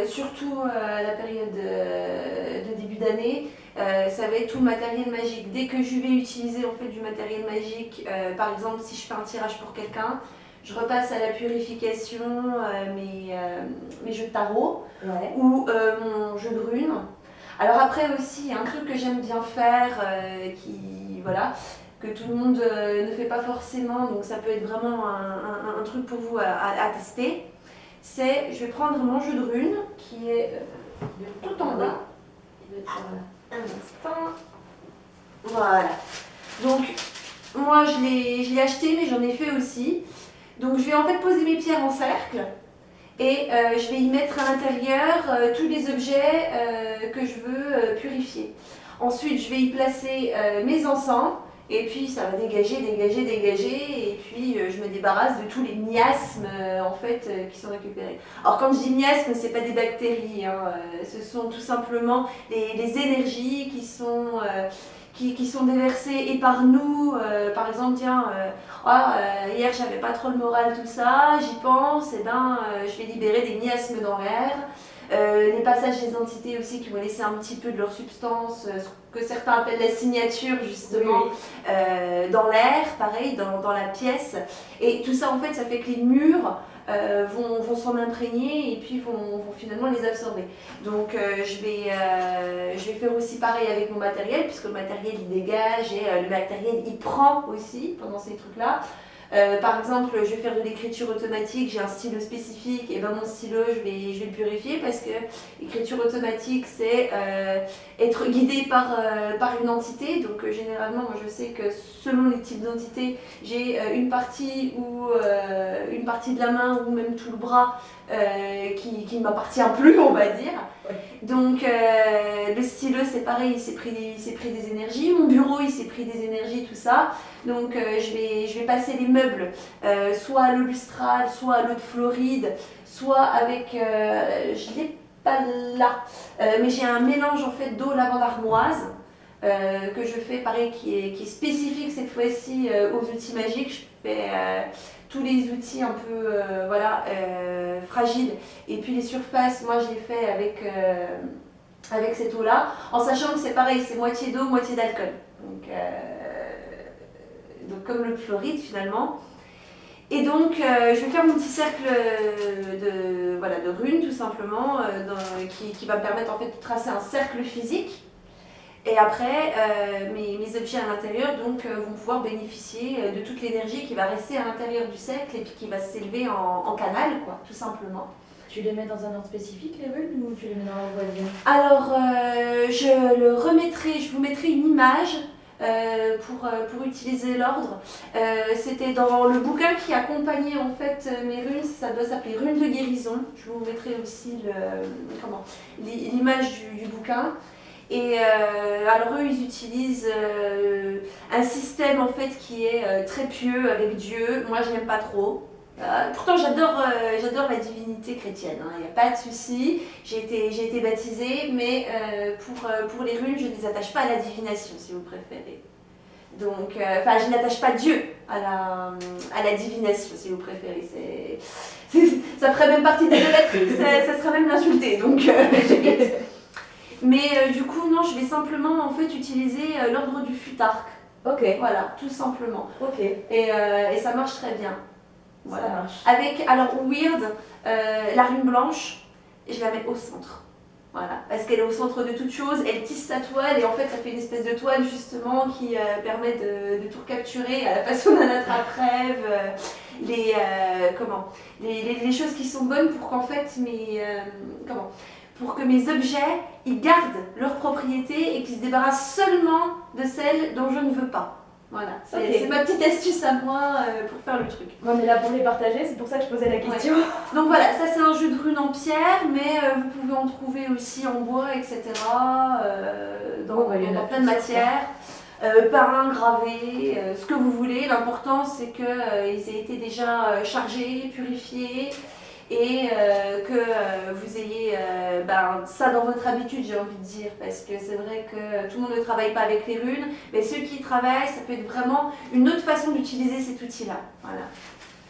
B: surtout à la période de début d'année, ça va être tout le matériel magique. Dès que je vais utiliser en fait, du matériel magique, par exemple, si je fais un tirage pour quelqu'un, je repasse à la purification mes jeux de tarot ou mon jeu de runes. Alors après aussi, il y a un truc que j'aime bien faire, que tout le monde ne fait pas forcément, donc ça peut être vraiment un truc pour vous à tester. C'est, je vais prendre mon jeu de runes qui est tout en bas. Il doit être un instant. Voilà. Donc, moi je l'ai acheté, mais j'en ai fait aussi. Donc, je vais en fait poser mes pierres en cercle et je vais y mettre à l'intérieur tous les objets que je veux purifier. Ensuite, je vais y placer mes encens. Et puis ça va dégager, et puis je me débarrasse de tous les miasmes en fait qui sont récupérés. Alors quand je dis miasmes, c'est pas des bactéries, hein, ce sont tout simplement les énergies qui sont déversées et par nous. Par exemple, tiens, hier j'avais pas trop le moral, tout ça, j'y pense, et je vais libérer des miasmes dans l'air. Les passages des entités aussi qui vont laisser un petit peu de leur substance, ce que certains appellent la signature justement, dans l'air, pareil, dans la pièce. Et tout ça en fait, ça fait que les murs vont s'en imprégner et puis vont finalement les absorber. Donc je vais faire aussi pareil avec mon matériel, puisque le matériel il dégage et le matériel il prend aussi pendant ces trucs-là. Par exemple, je vais faire de l'écriture automatique, j'ai un stylo spécifique, et ben mon stylo, je vais le purifier parce que l'écriture automatique, c'est être guidé par une entité. Donc généralement, moi je sais que selon les types d'entités, j'ai une partie de la main ou même tout le bras qui ne m'appartient plus, on va dire.
A: Ouais.
B: Donc le stylo, c'est pareil, il s'est pris des énergies. Mon bureau, il s'est pris des énergies, tout ça. Donc je vais passer les meubles soit à l'eau lustrale, soit à l'eau de Floride, soit avec, je l'ai pas là, mais j'ai un mélange en fait d'eau lavande armoise que je fais pareil qui est spécifique cette fois-ci aux outils magiques. Je fais tous les outils un peu fragiles et puis les surfaces, moi je les fais avec cette eau-là, en sachant que c'est pareil, c'est moitié d'eau, moitié d'alcool. Donc comme le Floride finalement. Et donc je vais faire mon petit cercle de runes tout simplement, qui va me permettre en fait de tracer un cercle physique. Et après, mes objets à l'intérieur donc, vont pouvoir bénéficier de toute l'énergie qui va rester à l'intérieur du cercle et puis qui va s'élever en canal, quoi, tout simplement.
A: Tu les mets dans un ordre spécifique, les runes, ou tu les mets dans l'ordre voisin?
B: Alors, je vous mettrai une image pour utiliser l'ordre. C'était dans le bouquin qui accompagnait en fait mes runes, ça doit s'appeler Runes de guérison. Je vous mettrai aussi l'image du bouquin. Et alors eux, ils utilisent un système en fait qui est très pieux avec Dieu. Moi, je n'aime pas trop. Pourtant, j'adore la divinité chrétienne, il n'y a pas de souci. J'ai été baptisée, mais pour les runes, je ne les attache pas à la divination, si vous préférez. Donc, je n'attache pas Dieu à la divination, si vous préférez. Ça ferait même partie de l'idolâtrie, ça serait même l'insulter. Donc, j'évite. Mais du coup, non, je vais simplement en fait utiliser l'ordre du futarque.
A: Ok.
B: Voilà, tout simplement.
A: Ok.
B: Et ça marche très bien. Voilà.
A: Ça marche.
B: Avec, alors weird, la rune blanche, je la mets au centre. Voilà, parce qu'elle est au centre de toute chose, elle tisse sa toile et en fait ça fait une espèce de toile justement qui permet de tout recapturer à la façon d'un attrape-rêve, les choses qui sont bonnes pour qu'en fait pour que mes objets ils gardent leur propriété et qu'ils se débarrassent seulement de celles dont je ne veux pas. Voilà, c'est ma petite astuce à moi pour faire le truc.
A: On est là pour les partager, c'est pour ça que je posais la question.
B: Ouais. Donc voilà, ça c'est un jeu de runes en pierre, mais vous pouvez en trouver aussi en bois, etc. Dans plein de matières. Peint, gravé, ce que vous voulez. L'important c'est qu'ils aient été déjà chargés, purifiés. Et que vous ayez ça dans votre habitude, j'ai envie de dire, parce que c'est vrai que tout le monde ne travaille pas avec les runes, mais ceux qui y travaillent, ça peut être vraiment une autre façon d'utiliser cet outil-là. Voilà.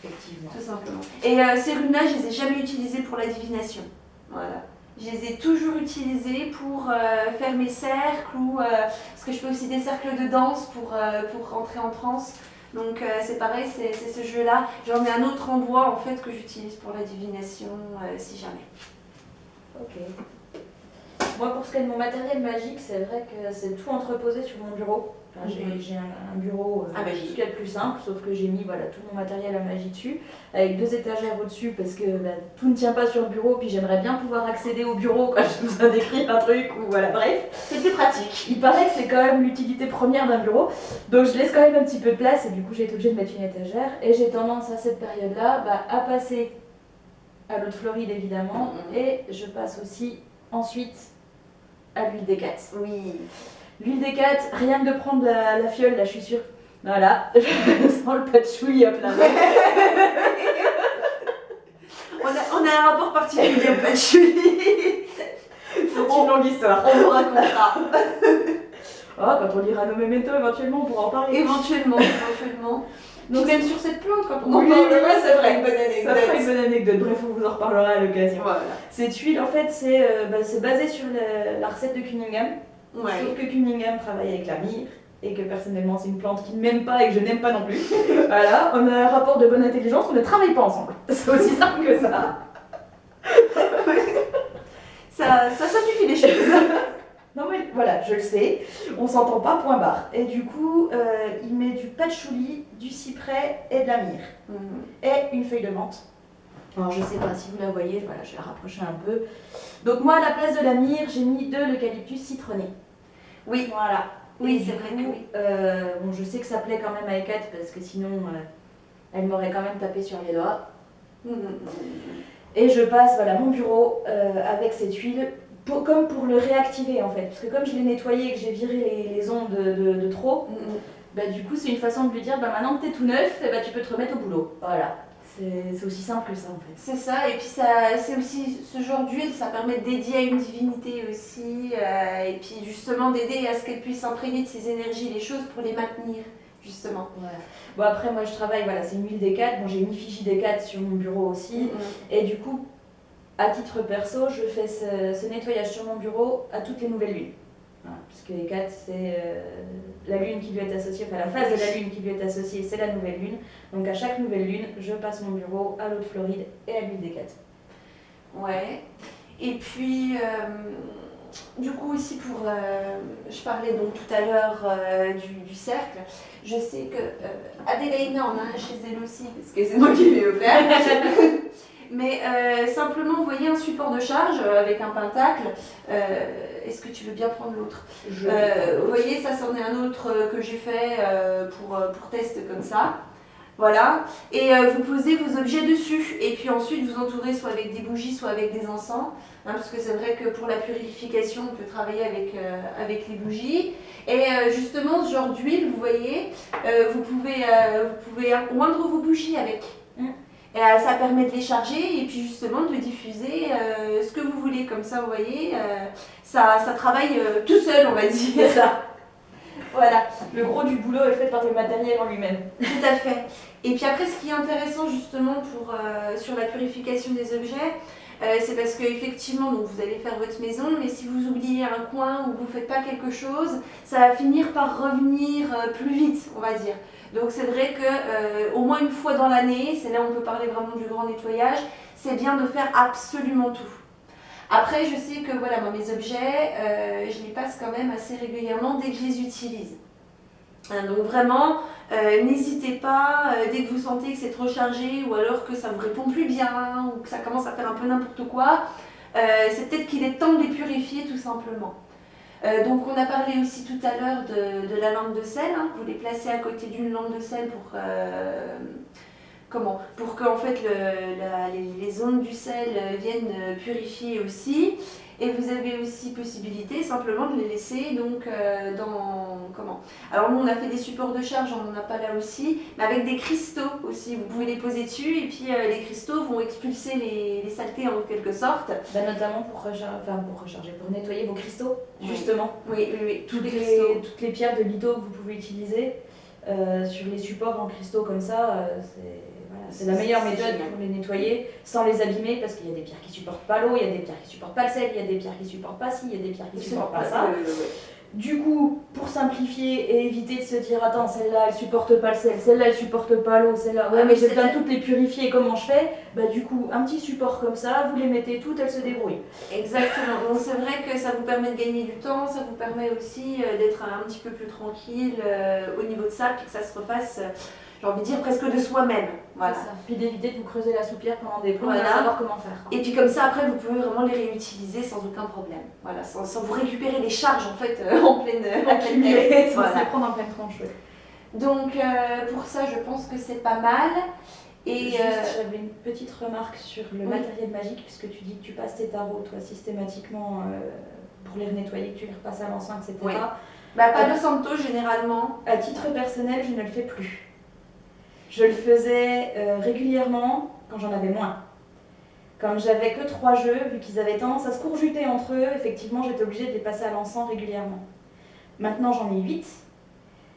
A: Effectivement.
B: Tout simplement. Et ces runes-là, je ne les ai jamais utilisées pour la divination. Voilà. Je les ai toujours utilisées pour faire mes cercles, ou parce que je fais aussi des cercles de danse pour rentrer en transe. Donc c'est pareil, c'est ce jeu-là. J'en ai un autre en bois en fait que j'utilise pour la divination si jamais.
A: Ok. Moi, pour ce qui est de mon matériel magique, c'est vrai que c'est tout entreposé sur mon bureau. Enfin, j'ai un bureau ce qu'il y a de plus simple, sauf que j'ai mis tout mon matériel à magie dessus, avec 2 étagères au-dessus parce que tout ne tient pas sur le bureau, puis j'aimerais bien pouvoir accéder au bureau quand j'ai besoin d'écrire un truc, ou voilà, bref.
B: C'est plus pratique.
A: Il paraît que c'est quand même l'utilité première d'un bureau, donc je laisse quand même un petit peu de place et du coup j'ai été obligée de mettre une étagère. Et j'ai tendance à cette période-là à passer à l'eau de Floride évidemment, et je passe aussi ensuite à l'huile d'hécate.
B: Oui.
A: L'huile d'hécate, rien que de prendre la fiole, là je suis sûre. Voilà, je sens le patchouli à plein.
B: On a un rapport particulier au patchouli.
A: C'est une longue histoire.
B: On vous racontera.
A: Quand on lira nos mémentos, éventuellement on pourra en parler.
B: Éventuellement. Donc même sur cette plante, quand on en
A: Oui,
B: parlera, ça fera une bonne anecdote.
A: Ça fera une bonne anecdote, bref, on vous en reparlera à l'occasion.
B: Voilà.
A: Cette huile, en fait, c'est basé sur la recette de Cunningham.
B: Ouais.
A: Sauf que Cunningham travaille avec la myrrhe, et que personnellement c'est une plante qu'il ne m'aime pas et que je n'aime pas non plus. Voilà, on a un rapport de bonne intelligence, on ne travaille pas ensemble. C'est aussi simple que ça.
B: Ça simplifie les choses.
A: Non mais voilà, je le sais, on s'entend pas, point barre. Et du coup, il met du patchouli, du cyprès et de la myrrhe. Et une feuille de menthe. Alors je sais pas si vous la voyez, voilà, je vais la rapprocher un peu. Donc moi, à la place de la myrrhe, j'ai mis de l'eucalyptus citronné.
B: Oui,
A: Voilà.
B: oui, c'est vrai que oui.
A: Bon, je sais que ça plaît quand même à Hécate parce que sinon, elle m'aurait quand même tapé sur les doigts. Et je passe voilà, mon bureau avec cette huile, comme pour le réactiver en fait. Parce que comme je l'ai nettoyé et que j'ai viré les ondes de trop, bah, du coup c'est une façon de lui dire bah, maintenant que t'es tout neuf, bah, tu peux te remettre au boulot. Voilà. C'est aussi simple que ça en fait.
B: C'est ça, et puis c'est aussi ce genre d'huile, ça permet de dédier à une divinité aussi, et puis justement d'aider à ce qu'elle puisse imprégner de ses énergies les choses pour les maintenir, justement.
A: Voilà. Bon après moi je travaille, voilà, c'est une huile d'Hécate, bon, j'ai une effigie d'Hécate sur mon bureau aussi, et du coup, à titre perso, je fais ce nettoyage sur mon bureau à toutes les nouvelles lunes. Voilà, puisque Hécate, c'est la lune qui lui est associée, enfin la phase de la lune qui lui est associée, c'est la nouvelle lune. Donc à chaque nouvelle lune, je passe mon bureau à l'eau de Floride et à l'huile d'Hécate.
B: Ouais. Et puis, du coup aussi pour, je parlais donc tout à l'heure du cercle. Je sais que Adélaïna en a un chez elle aussi, parce que c'est moi qui l'ai offert. Mais simplement, vous voyez un support de charge avec un pentacle. Est-ce que tu veux bien prendre l'autre? Vous voyez, ça c'en est un autre que j'ai fait pour test comme ça. Voilà. Et vous posez vos objets dessus. Et puis ensuite, vous entourez soit avec des bougies, soit avec des encens. Hein, parce que c'est vrai que pour la purification, on peut travailler avec les bougies. Et justement, ce genre d'huile, vous voyez, vous pouvez oindre vos bougies avec. Et ça permet de les charger et puis justement de diffuser ce que vous voulez. Comme ça, vous voyez, ça travaille tout seul, on va dire.
A: C'est ça. Voilà, le gros du boulot est fait par le matériel en lui-même.
B: Tout à fait. Et puis après, ce qui est intéressant justement sur la purification des objets, c'est parce qu'effectivement, vous allez faire votre maison, mais si vous oubliez un coin ou vous ne faites pas quelque chose, ça va finir par revenir plus vite, on va dire. Donc c'est vrai que au moins une fois dans l'année, c'est là où on peut parler vraiment du grand nettoyage, c'est bien de faire absolument tout. Après, je sais que voilà, moi, mes objets, je les passe quand même assez régulièrement dès que je les utilise. Hein, donc vraiment, n'hésitez pas, dès que vous sentez que c'est trop chargé ou alors que ça ne vous répond plus bien ou que ça commence à faire un peu n'importe quoi, c'est peut-être qu'il est temps de les purifier tout simplement. Donc on a parlé aussi tout à l'heure de la lampe de sel, hein. Vous les placez à côté d'une lampe de sel pour que en fait, les ondes du sel viennent purifier aussi. Et vous avez aussi possibilité simplement de les laisser donc Alors nous on a fait des supports de charge, on n'en a pas là aussi, mais avec des cristaux aussi. Vous pouvez les poser dessus et puis les cristaux vont expulser les saletés en quelque sorte.
A: Bah, notamment pour nettoyer vos cristaux, justement.
B: Oui.
A: Toutes les pierres de litho que vous pouvez utiliser sur les supports en cristaux comme ça, c'est la meilleure méthode pour les nettoyer sans les abîmer parce qu'il y a des pierres qui supportent pas l'eau, il y a des pierres qui supportent pas le sel, il y a des pierres qui supportent pas ci, il y a des pierres qui supportent pas ça. Du coup, pour simplifier et éviter de se dire attends, celle-là elle supporte pas le sel, celle-là elle supporte pas l'eau, celle-là ouais mais j'ai besoin de toutes les purifier, comment je fais? Bah du coup, un petit support comme ça, vous les mettez toutes, elles se débrouillent.
B: Exactement, donc c'est vrai que ça vous permet de gagner du temps, ça vous permet aussi d'être un petit peu plus tranquille au niveau de ça, puis que ça se refasse, j'ai envie de dire, presque de soi-même. Voilà.
A: C'est ça. Puis d'éviter de vous creuser la soupière pendant des plombs, voilà. Savoir comment faire.
B: Et puis comme ça, après, vous pouvez vraiment les réutiliser sans aucun problème. Voilà, sans vous récupérer des charges en fait en pleine tête.
A: Sans se les prendre en pleine tronche.
B: Donc pour ça, je pense que c'est pas mal. Et
A: j'avais une petite remarque sur le matériel magique, puisque tu dis que tu passes tes tarots, toi, systématiquement, pour les nettoyer, que tu les repasses à l'encens, etc.
B: Oui. Bah, pas de santo généralement.
A: À titre personnel, je ne le fais plus. Je le faisais régulièrement quand j'en avais moins. Quand j'avais que 3 jeux, vu qu'ils avaient tendance à se courjuter entre eux, effectivement j'étais obligée de les passer à l'encens régulièrement. Maintenant j'en ai 8.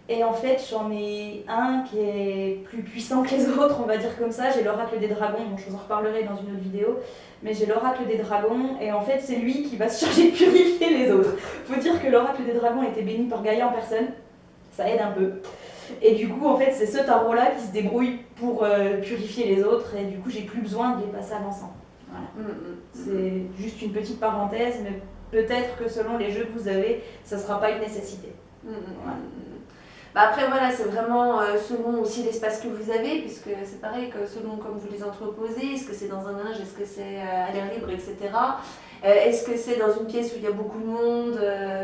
A: Et en fait j'en ai un qui est plus puissant que les autres, on va dire comme ça. J'ai l'oracle des dragons, bon, je vous en reparlerai dans une autre vidéo. Mais j'ai l'oracle des dragons et en fait c'est lui qui va se charger de purifier les autres. Faut dire que l'oracle des dragons était béni par Gaïa en personne. Ça aide un peu. Et du coup, en fait, c'est ce tarot-là qui se débrouille pour purifier les autres. Et du coup, j'ai plus besoin de les passer à l'encens. Voilà. C'est juste une petite parenthèse, mais peut-être que selon les jeux que vous avez, ça ne sera pas une nécessité.
B: Voilà. Bah après voilà, c'est vraiment selon aussi l'espace que vous avez, puisque c'est pareil que selon comme vous les entreposez, est-ce que c'est dans un linge, est-ce que c'est à l'air libre, etc. Est-ce que c'est dans une pièce où il y a beaucoup de monde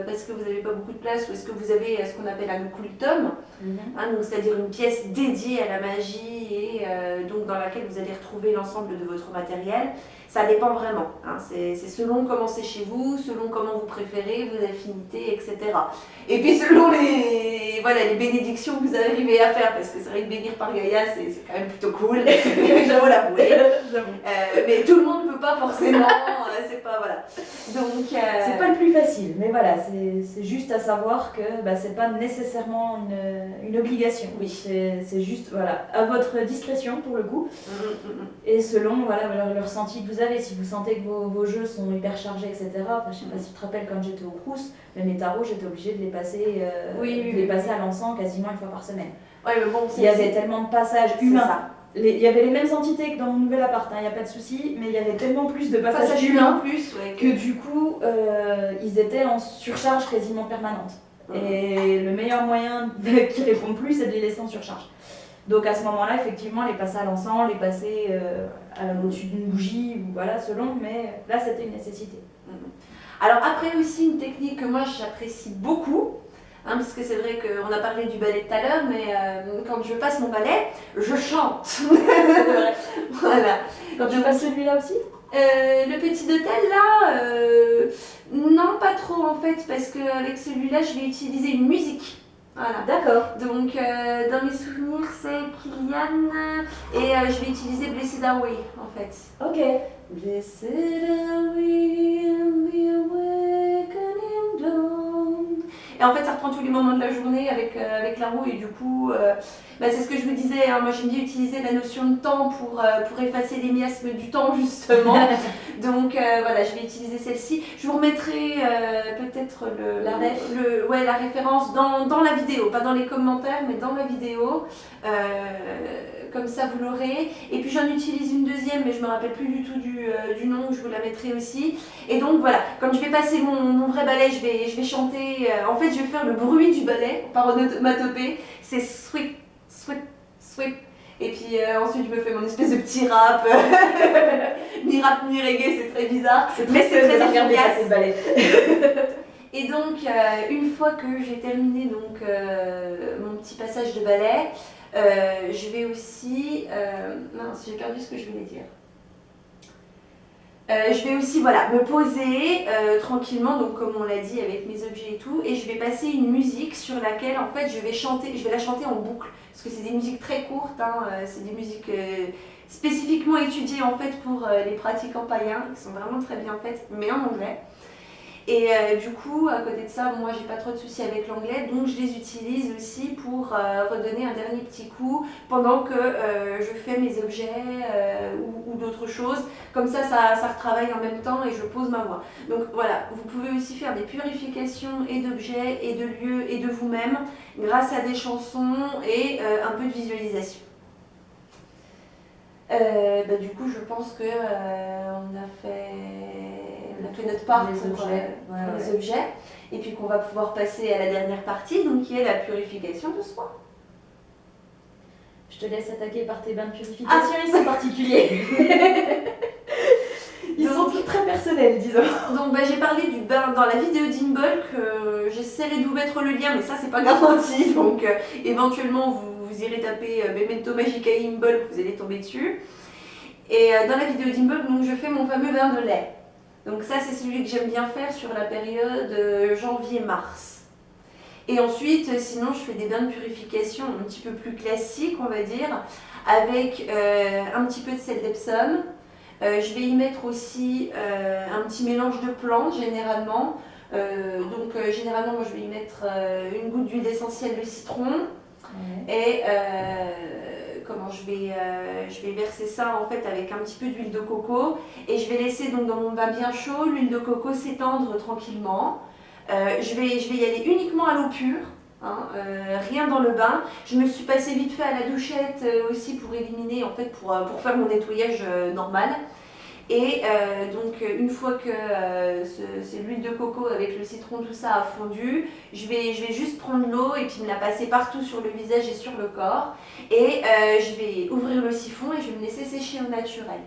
B: parce que vous n'avez pas beaucoup de place, ou est-ce que vous avez ce qu'on appelle un occultum, donc c'est-à-dire une pièce dédiée à la magie et donc dans laquelle vous allez retrouver l'ensemble de votre matériel. Ça dépend vraiment, c'est selon comment c'est chez vous, selon comment vous préférez, vos affinités, etc. Et puis selon les bénédictions que vous arrivez à faire, parce que c'est vrai que bénir par Gaïa, c'est quand même plutôt cool, j'avoue l'avouer. Mais tout le monde ne peut pas forcément, c'est pas, voilà. Donc,
A: c'est pas le plus facile, mais voilà, c'est juste à savoir que c'est pas nécessairement une obligation.
B: Oui.
A: C'est juste, voilà, à votre discrétion pour le coup, et selon le ressenti que vous avez. Si vous sentez que vos jeux sont hyper chargés, etc. Enfin, je sais pas si tu te rappelles, quand j'étais au Crous, mes tarots, j'étais obligée de les passer, passer à l'encens quasiment une fois par semaine.
B: Ouais, mais bon,
A: il y avait tellement de passages humains. Il y avait les mêmes entités que dans mon nouvel appart, il n'y a pas de souci, mais il y avait tellement plus de passages humains que du coup, ils étaient en surcharge quasiment permanente. Et le meilleur moyen qu'ils répondent plus, c'est de les laisser en surcharge. Donc à ce moment-là, effectivement, les passer à l'encens, les passer au-dessus d'une bougie, ou voilà, selon, mais là, c'était une nécessité.
B: Alors après aussi, une technique que moi j'apprécie beaucoup, parce que c'est vrai qu'on a parlé du ballet tout à l'heure, mais quand je passe mon ballet, je chante.
A: C'est vrai.
B: Voilà.
A: Quand tu passes celui-là aussi ?
B: Le petit hôtel là, non pas trop en fait, parce qu'avec celui-là je vais utiliser une musique. Voilà.
A: D'accord.
B: Donc dans mes souvenirs c'est Kylian et je vais utiliser Blessed Are We en fait.
A: Ok. Blessed are we in the awakening dawn.
B: Et en fait ça reprend tous les moments de la journée avec la roue, et du coup c'est ce que je vous disais, moi j'aime bien utiliser la notion de temps pour effacer les miasmes du temps justement. Donc voilà, je vais utiliser celle-ci. Je vous remettrai peut-être la référence dans la vidéo, pas dans les commentaires mais dans la vidéo. Comme ça vous l'aurez. Et puis j'en utilise une deuxième, mais je me rappelle plus du tout du nom, je vous la mettrai aussi. Et donc voilà, comme je vais passer mon vrai ballet, je vais chanter, en fait je vais faire le bruit du ballet par onomatopée, c'est sweep, sweep, sweep. Et puis ensuite je me fais mon espèce de petit rap, ni rap ni reggae, c'est très bizarre, mais c'est très efficace. Et donc une fois que j'ai terminé donc, mon petit passage de ballet, je vais aussi, mince, j'ai perdu ce que je voulais dire. Je vais aussi me poser tranquillement, donc comme on l'a dit avec mes objets et tout, et je vais passer une musique sur laquelle en fait je vais la chanter en boucle, parce que c'est des musiques très courtes, c'est des musiques spécifiquement étudiées en fait pour les pratiquants païens, qui sont vraiment très bien faites, mais en anglais. Et du coup, à côté de ça, moi j'ai pas trop de soucis avec l'anglais, donc je les utilise aussi pour redonner un dernier petit coup pendant que je fais mes objets ou d'autres choses. Comme ça retravaille en même temps et je pose ma voix. Donc voilà, vous pouvez aussi faire des purifications et d'objets et de lieux et de vous-même grâce à des chansons et un peu de visualisation. Du coup, je pense que on a fait notre part pour les objets, et puis qu'on va pouvoir passer à la dernière partie, donc qui est la purification de soi.
A: Je te laisse attaquer par tes bains de purification, ils sont particuliers. Ils sont tous très personnels, disons.
B: Donc j'ai parlé du bain dans la vidéo d'Inbulk, j'essaierai de vous mettre le lien, mais ça c'est pas garanti, donc éventuellement vous irez taper Memento Magica Inbulk, vous allez tomber dessus. Et dans la vidéo d'Inbulk, donc je fais mon fameux bain de lait. Donc ça c'est celui que j'aime bien faire sur la période janvier-mars. Et ensuite, sinon je fais des bains de purification un petit peu plus classiques, on va dire, avec un petit peu de sel d'Epsom. Je vais y mettre aussi un petit mélange de plantes généralement. Généralement moi je vais y mettre une goutte d'huile essentielle de citron. Et je vais verser ça en fait avec un petit peu d'huile de coco, et je vais laisser donc dans mon bain bien chaud l'huile de coco s'étendre tranquillement. Je vais y aller uniquement à l'eau pure, rien dans le bain. Je me suis passée vite fait à la douchette aussi pour éliminer, en fait pour faire mon nettoyage normal. Et donc une fois que c'est l'huile de coco avec le citron, tout ça a fondu, je vais juste prendre l'eau et puis me la passer partout sur le visage et sur le corps. Et je vais ouvrir le siphon et je vais me laisser sécher au naturel.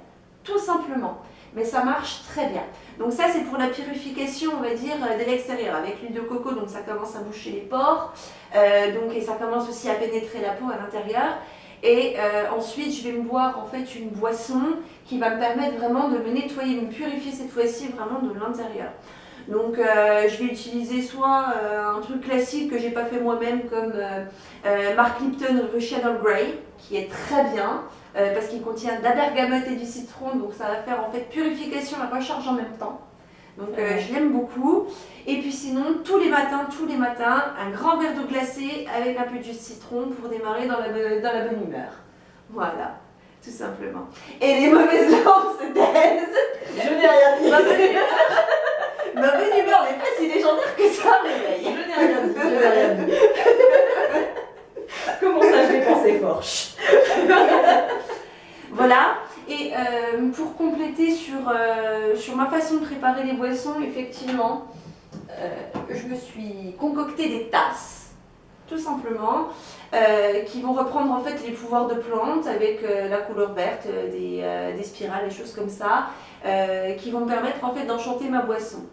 B: Tout simplement. Mais ça marche très bien. Donc ça c'est pour la purification, on va dire, de l'extérieur. Avec l'huile de coco, donc ça commence à boucher les pores. Et ça commence aussi à pénétrer la peau à l'intérieur. Et ensuite, je vais me boire en fait une boisson qui va me permettre vraiment de me nettoyer, de me purifier cette fois-ci vraiment de l'intérieur. Donc je vais utiliser soit un truc classique que j'ai pas fait moi-même comme Mark Lipton Russian Grey, qui est très bien parce qu'il contient de la bergamote et du citron, donc ça va faire en fait purification et recharge en même temps. Donc je l'aime beaucoup. Et puis sinon, tous les matins, un grand verre d'eau glacée avec un peu de jus de citron pour démarrer dans la bonne humeur. Voilà, tout simplement. Et les mauvaises langues se taisent.
A: Je n'ai rien dit.
B: Ma bonne humeur n'est pas si légendaire que ça, réveille.
A: Je n'ai rien dit. Je n'ai rien dit. Comment ça, je vais penser fort.
B: Voilà. Et pour compléter sur ma façon de préparer les boissons, effectivement, je me suis concocté des tasses, tout simplement, qui vont reprendre en fait les pouvoirs de plantes avec la couleur verte, des spirales, des choses comme ça, qui vont me permettre en fait d'enchanter ma boisson.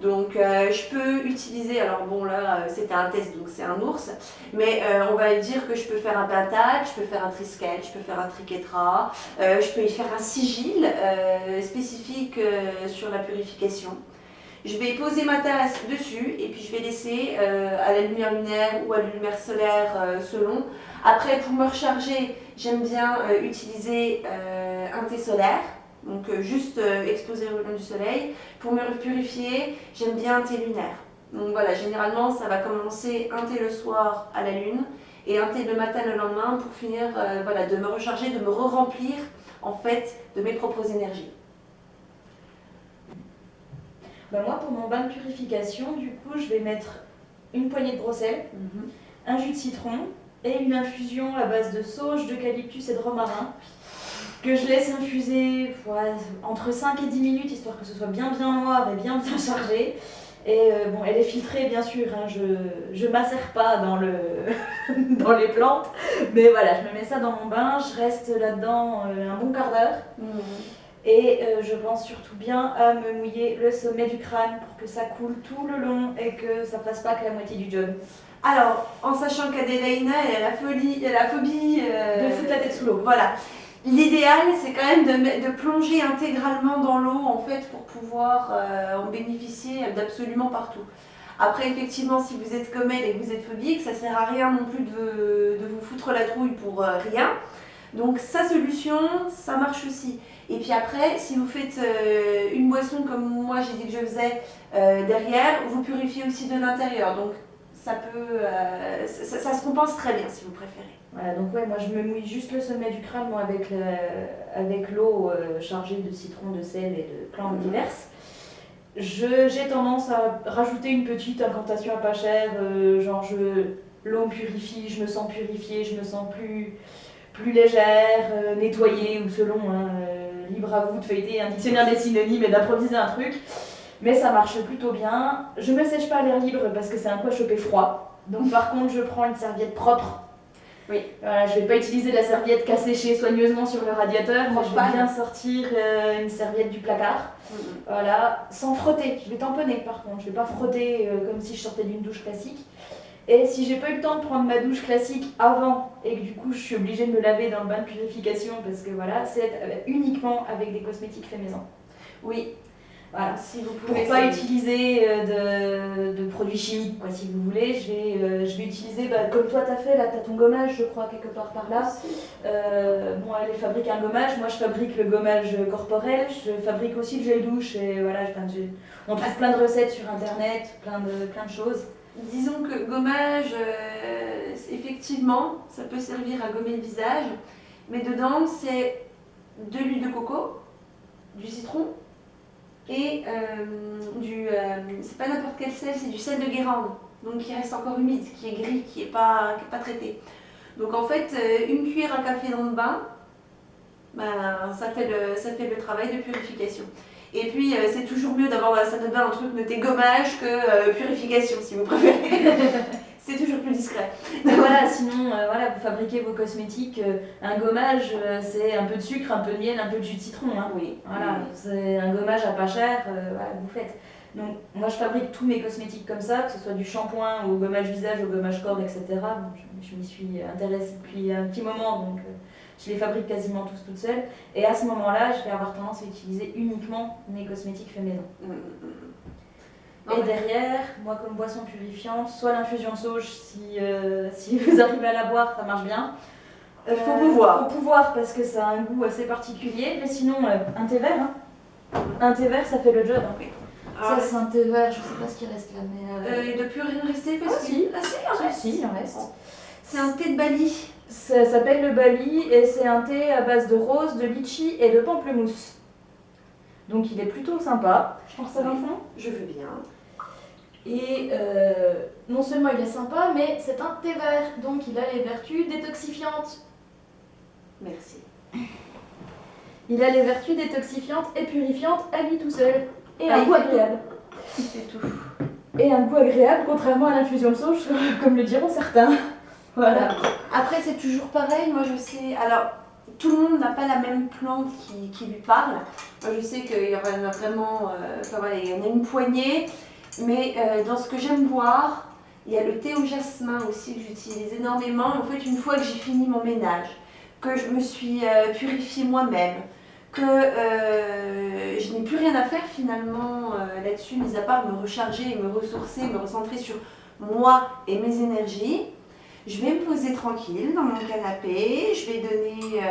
B: Donc je peux utiliser, alors bon là c'était un test donc c'est un ours, mais on va dire que je peux faire un pentacle, je peux faire un triskel, je peux faire un triquetra, je peux y faire un sigil spécifique sur la purification. Je vais poser ma tasse dessus et puis je vais laisser à la lumière lunaire ou à la lumière solaire selon. Après pour me recharger, j'aime bien utiliser un thé solaire. Donc juste exposer au rayon du soleil. Pour me purifier, j'aime bien un thé lunaire. Donc voilà, généralement ça va commencer un thé le soir à la lune et un thé le matin le lendemain pour finir voilà, de me recharger, de me re-remplir en fait de mes propres énergies.
A: Moi pour mon bain de purification, du coup je vais mettre une poignée de gros sel, un jus de citron et une infusion à base de sauge, d'eucalyptus et de romarin, que je laisse infuser entre 5 et 10 minutes, histoire que ce soit bien noir et bien chargé. Et bon, elle est filtrée bien sûr, hein, je macère pas dans les plantes, mais voilà, je me mets ça dans mon bain, je reste là-dedans un bon quart d'heure. Et je pense surtout bien à me mouiller le sommet du crâne pour que ça coule tout le long et que ça fasse pas que la moitié du job.
B: Alors, en sachant qu'Adélaïna, elle a la phobie
A: de foutre la tête sous l'eau.
B: Voilà. L'idéal, c'est quand même de plonger intégralement dans l'eau en fait pour pouvoir en bénéficier d'absolument partout. Après, effectivement, si vous êtes comme elle et que vous êtes phobique, ça sert à rien non plus de vous foutre la trouille pour rien. Donc sa solution, ça marche aussi. Et puis après, si vous faites une boisson comme moi j'ai dit que je faisais derrière, vous purifiez aussi de l'intérieur. Donc ça se compense très bien si vous préférez.
A: Voilà, donc ouais, moi je me mouille juste le sommet du crâne moi, avec l'eau chargée de citron, de sel et de plantes diverses. J'ai tendance à rajouter une petite incantation à pas cher, genre l'eau me purifie, je me sens purifiée, je me sens plus légère, nettoyée ou selon, hein, libre à vous de feuilleter un dictionnaire des synonymes et d'improviser un truc. Mais ça marche plutôt bien. Je me sèche pas à l'air libre parce que c'est un coup à choper froid. Donc par contre je prends une serviette propre.
B: Oui.
A: Voilà, je vais pas utiliser la serviette qu'a séché soigneusement sur le radiateur, mais je vais bien sortir une serviette du placard. Voilà, sans frotter. Je vais tamponner par contre, je vais pas frotter comme si je sortais d'une douche classique. Et si j'ai pas eu le temps de prendre ma douche classique avant et que du coup je suis obligée de me laver dans le bain de purification parce que voilà, c'est uniquement avec des cosmétiques faits maison.
B: Oui.
A: Voilà, si vous pouvez pas utiliser de produits chimiques, quoi, si vous voulez, je vais utiliser, comme toi t'as fait, là t'as ton gommage, je crois, quelque part par là. Moi, elle fabrique un gommage, moi je fabrique le gommage corporel, je fabrique aussi le gel douche, et voilà, on trouve plein de recettes sur internet, plein de choses.
B: Disons que gommage, effectivement, ça peut servir à gommer le visage, mais dedans c'est de l'huile de coco, du citron, et c'est pas n'importe quel sel, c'est du sel de Guérande, donc qui reste encore humide, qui est gris, qui est pas traité. Donc en fait, une cuillère à café dans le bain, ça fait le travail de purification. Et puis c'est toujours mieux d'avoir dans la salle de bain un truc noté gommage que purification si vous préférez. C'est toujours plus discret.
A: Mais voilà, sinon, vous fabriquez vos cosmétiques, un gommage, c'est un peu de sucre, un peu de miel, un peu de jus de citron. Hein.
B: Oui.
A: Voilà, c'est un gommage à pas cher, vous faites. Donc, moi, je fabrique tous mes cosmétiques comme ça, que ce soit du shampoing au gommage visage, au gommage corps, etc. Bon, je m'y suis intéressée depuis un petit moment, donc je les fabrique quasiment tous toute seule. Et à ce moment-là, je vais avoir tendance à utiliser uniquement mes cosmétiques faits maison. Et derrière, moi comme boisson purifiante, soit l'infusion de sauge, si vous arrivez à la boire, ça marche bien.
B: Il faut pouvoir.
A: Faut pouvoir parce que ça a un goût assez particulier, mais sinon un thé vert. Hein. Un thé vert, ça fait le job. Hein. Oui. Ça c'est un thé vert, je sais pas ce qui reste là, mais...
B: Il ne doit plus rien rester parce que...
A: si.
B: Ah si, il en reste.
A: Si, il en reste.
B: C'est un thé de Bali.
A: Ça s'appelle le Bali et c'est un thé à base de rose, de litchi et de pamplemousse. Donc il est plutôt sympa. Je pense à l'enfant.
B: Je veux bien.
A: Et non seulement il est sympa, mais c'est un thé vert, donc il a les vertus détoxifiantes.
B: Merci.
A: Il a les vertus détoxifiantes et purifiantes à lui tout seul. Et
B: Ah,
A: un goût agréable.
B: C'est tout.
A: Et un goût agréable, contrairement à l'infusion de sauge, comme le diront certains. Voilà.
B: Après, c'est toujours pareil. Moi, je sais. Alors, tout le monde n'a pas la même plante qui lui parle. Moi, je sais qu'il y en a vraiment. Il y en a une poignée. Mais dans ce que j'aime boire, il y a le thé au jasmin aussi que j'utilise énormément. En fait, une fois que j'ai fini mon ménage, que je me suis purifiée moi-même, que je n'ai plus rien à faire finalement là-dessus, mis à part me recharger et me ressourcer, me recentrer sur moi et mes énergies, je vais me poser tranquille dans mon canapé, je vais donner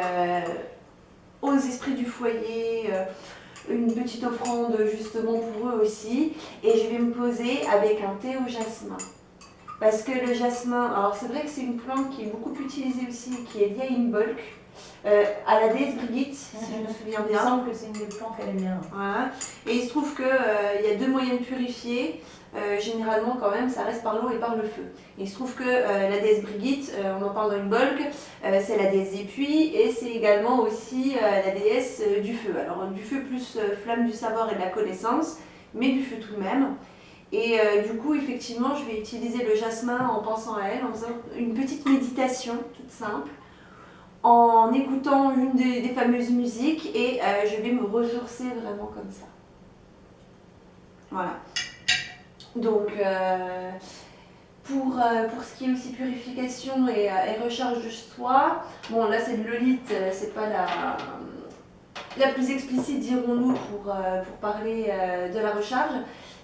B: aux esprits du foyer une petite offrande justement pour eux aussi, et je vais me poser avec un thé au jasmin. Parce que le jasmin, alors c'est vrai que c'est une plante qui est beaucoup utilisée aussi, qui est liée à une bulk, à la déesse Brigitte, si je me souviens bien.
A: Il me semble que c'est une des plantes qu'elle aime bien.
B: Voilà. Et il se trouve qu'il y a deux moyens de purifier. Généralement, quand même, ça reste par l'eau et par le feu. Et il se trouve que la déesse Brigitte, on en parle dans une bulk, c'est la déesse des puits et c'est également aussi la déesse du feu. Alors, du feu plus flamme du savoir et de la connaissance, mais du feu tout de même. Et du coup, effectivement, je vais utiliser le jasmin en pensant à elle, en faisant une petite méditation toute simple, en écoutant une des fameuses musiques et je vais me ressourcer vraiment comme ça. Voilà. Donc, pour ce qui est aussi purification et recharge de soi, bon là c'est de l'olite, c'est pas la plus explicite dirons-nous pour parler de la recharge.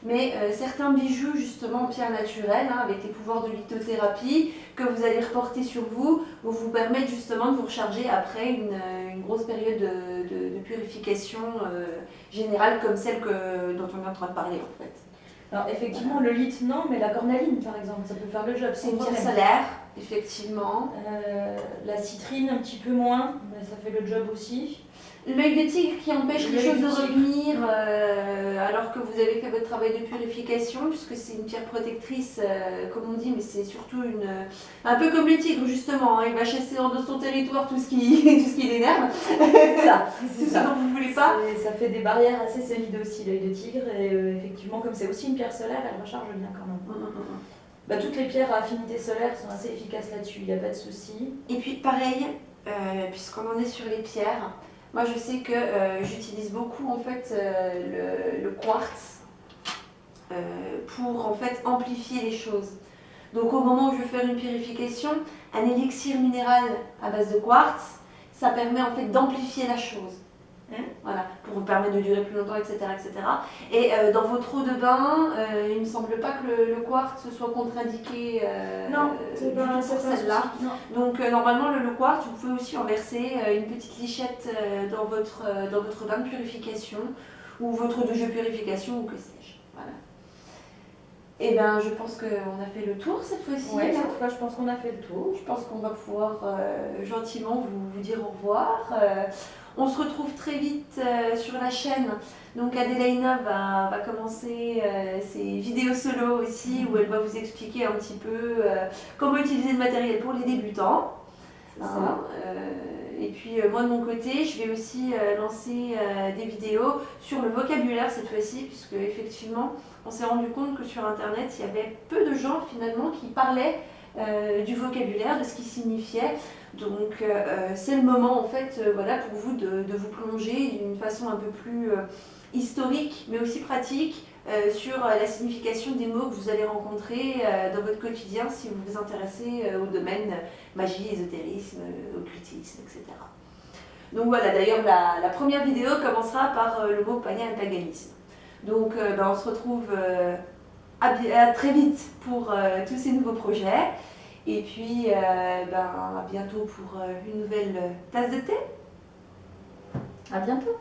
B: Mais certains bijoux justement en pierre naturelle, hein, avec les pouvoirs de lithothérapie que vous allez reporter sur vous, vous permettent justement de vous recharger après une grosse période de purification générale comme celle dont on est en train de parler en fait.
A: Alors effectivement le lithe non, mais la cornaline par exemple, ça peut faire le job.
B: C'est une pierre solaire, effectivement.
A: La citrine un petit peu moins, mais ça fait le job aussi.
B: L'œil de tigre qui empêche les choses de revenir alors que vous avez fait votre travail de purification, puisque c'est une pierre protectrice, comme on dit, mais c'est surtout un peu comme le tigre justement, hein, il va chasser de son territoire tout ce qui l'énerve. C'est ça dont vous ne voulez pas.
A: Ça fait des barrières assez solides aussi l'œil de tigre, et effectivement comme c'est aussi une pierre solaire, elle recharge bien quand même. Bah, toutes les pierres à affinité solaire sont assez efficaces là-dessus, il n'y a pas de souci.
B: Et puis pareil, puisqu'on en est sur les pierres, moi je sais que j'utilise beaucoup en fait le quartz pour en fait amplifier les choses. Donc au moment où je veux faire une purification, un élixir minéral à base de quartz, ça permet en fait d'amplifier la chose. Voilà, pour vous permettre de durer plus longtemps, etc. etc. Et dans votre eau de bain, il ne me semble pas que le quartz soit contre-indiqué
A: non, c'est pas
B: pour celle-là. Donc normalement le quartz, vous pouvez aussi en verser une petite lichette dans votre bain de purification ou votre eau de jeu purification ou que sais-je. Voilà. Et bien je pense qu'on a fait le tour cette fois-ci.
A: Oui, cette fois je pense qu'on a fait le tour.
B: Je pense qu'on va pouvoir gentiment vous dire au revoir. On se retrouve très vite sur la chaîne. Donc Adelaina va commencer ses vidéos solo aussi, où elle va vous expliquer un petit peu comment utiliser le matériel pour les débutants. Et puis moi de mon côté, je vais aussi lancer des vidéos sur le vocabulaire cette fois-ci, puisque effectivement, on s'est rendu compte que sur Internet, il y avait peu de gens finalement qui parlaient du vocabulaire, de ce qui signifiait. Donc c'est le moment en fait voilà, pour vous de vous plonger d'une façon un peu plus historique mais aussi pratique sur la signification des mots que vous allez rencontrer dans votre quotidien si vous vous intéressez au domaine magie, ésotérisme, occultisme, etc. Donc voilà, d'ailleurs la première vidéo commencera par le mot paganisme. Donc on se retrouve à très vite pour tous ces nouveaux projets. Et puis, à bientôt pour une nouvelle tasse de thé.
A: À bientôt.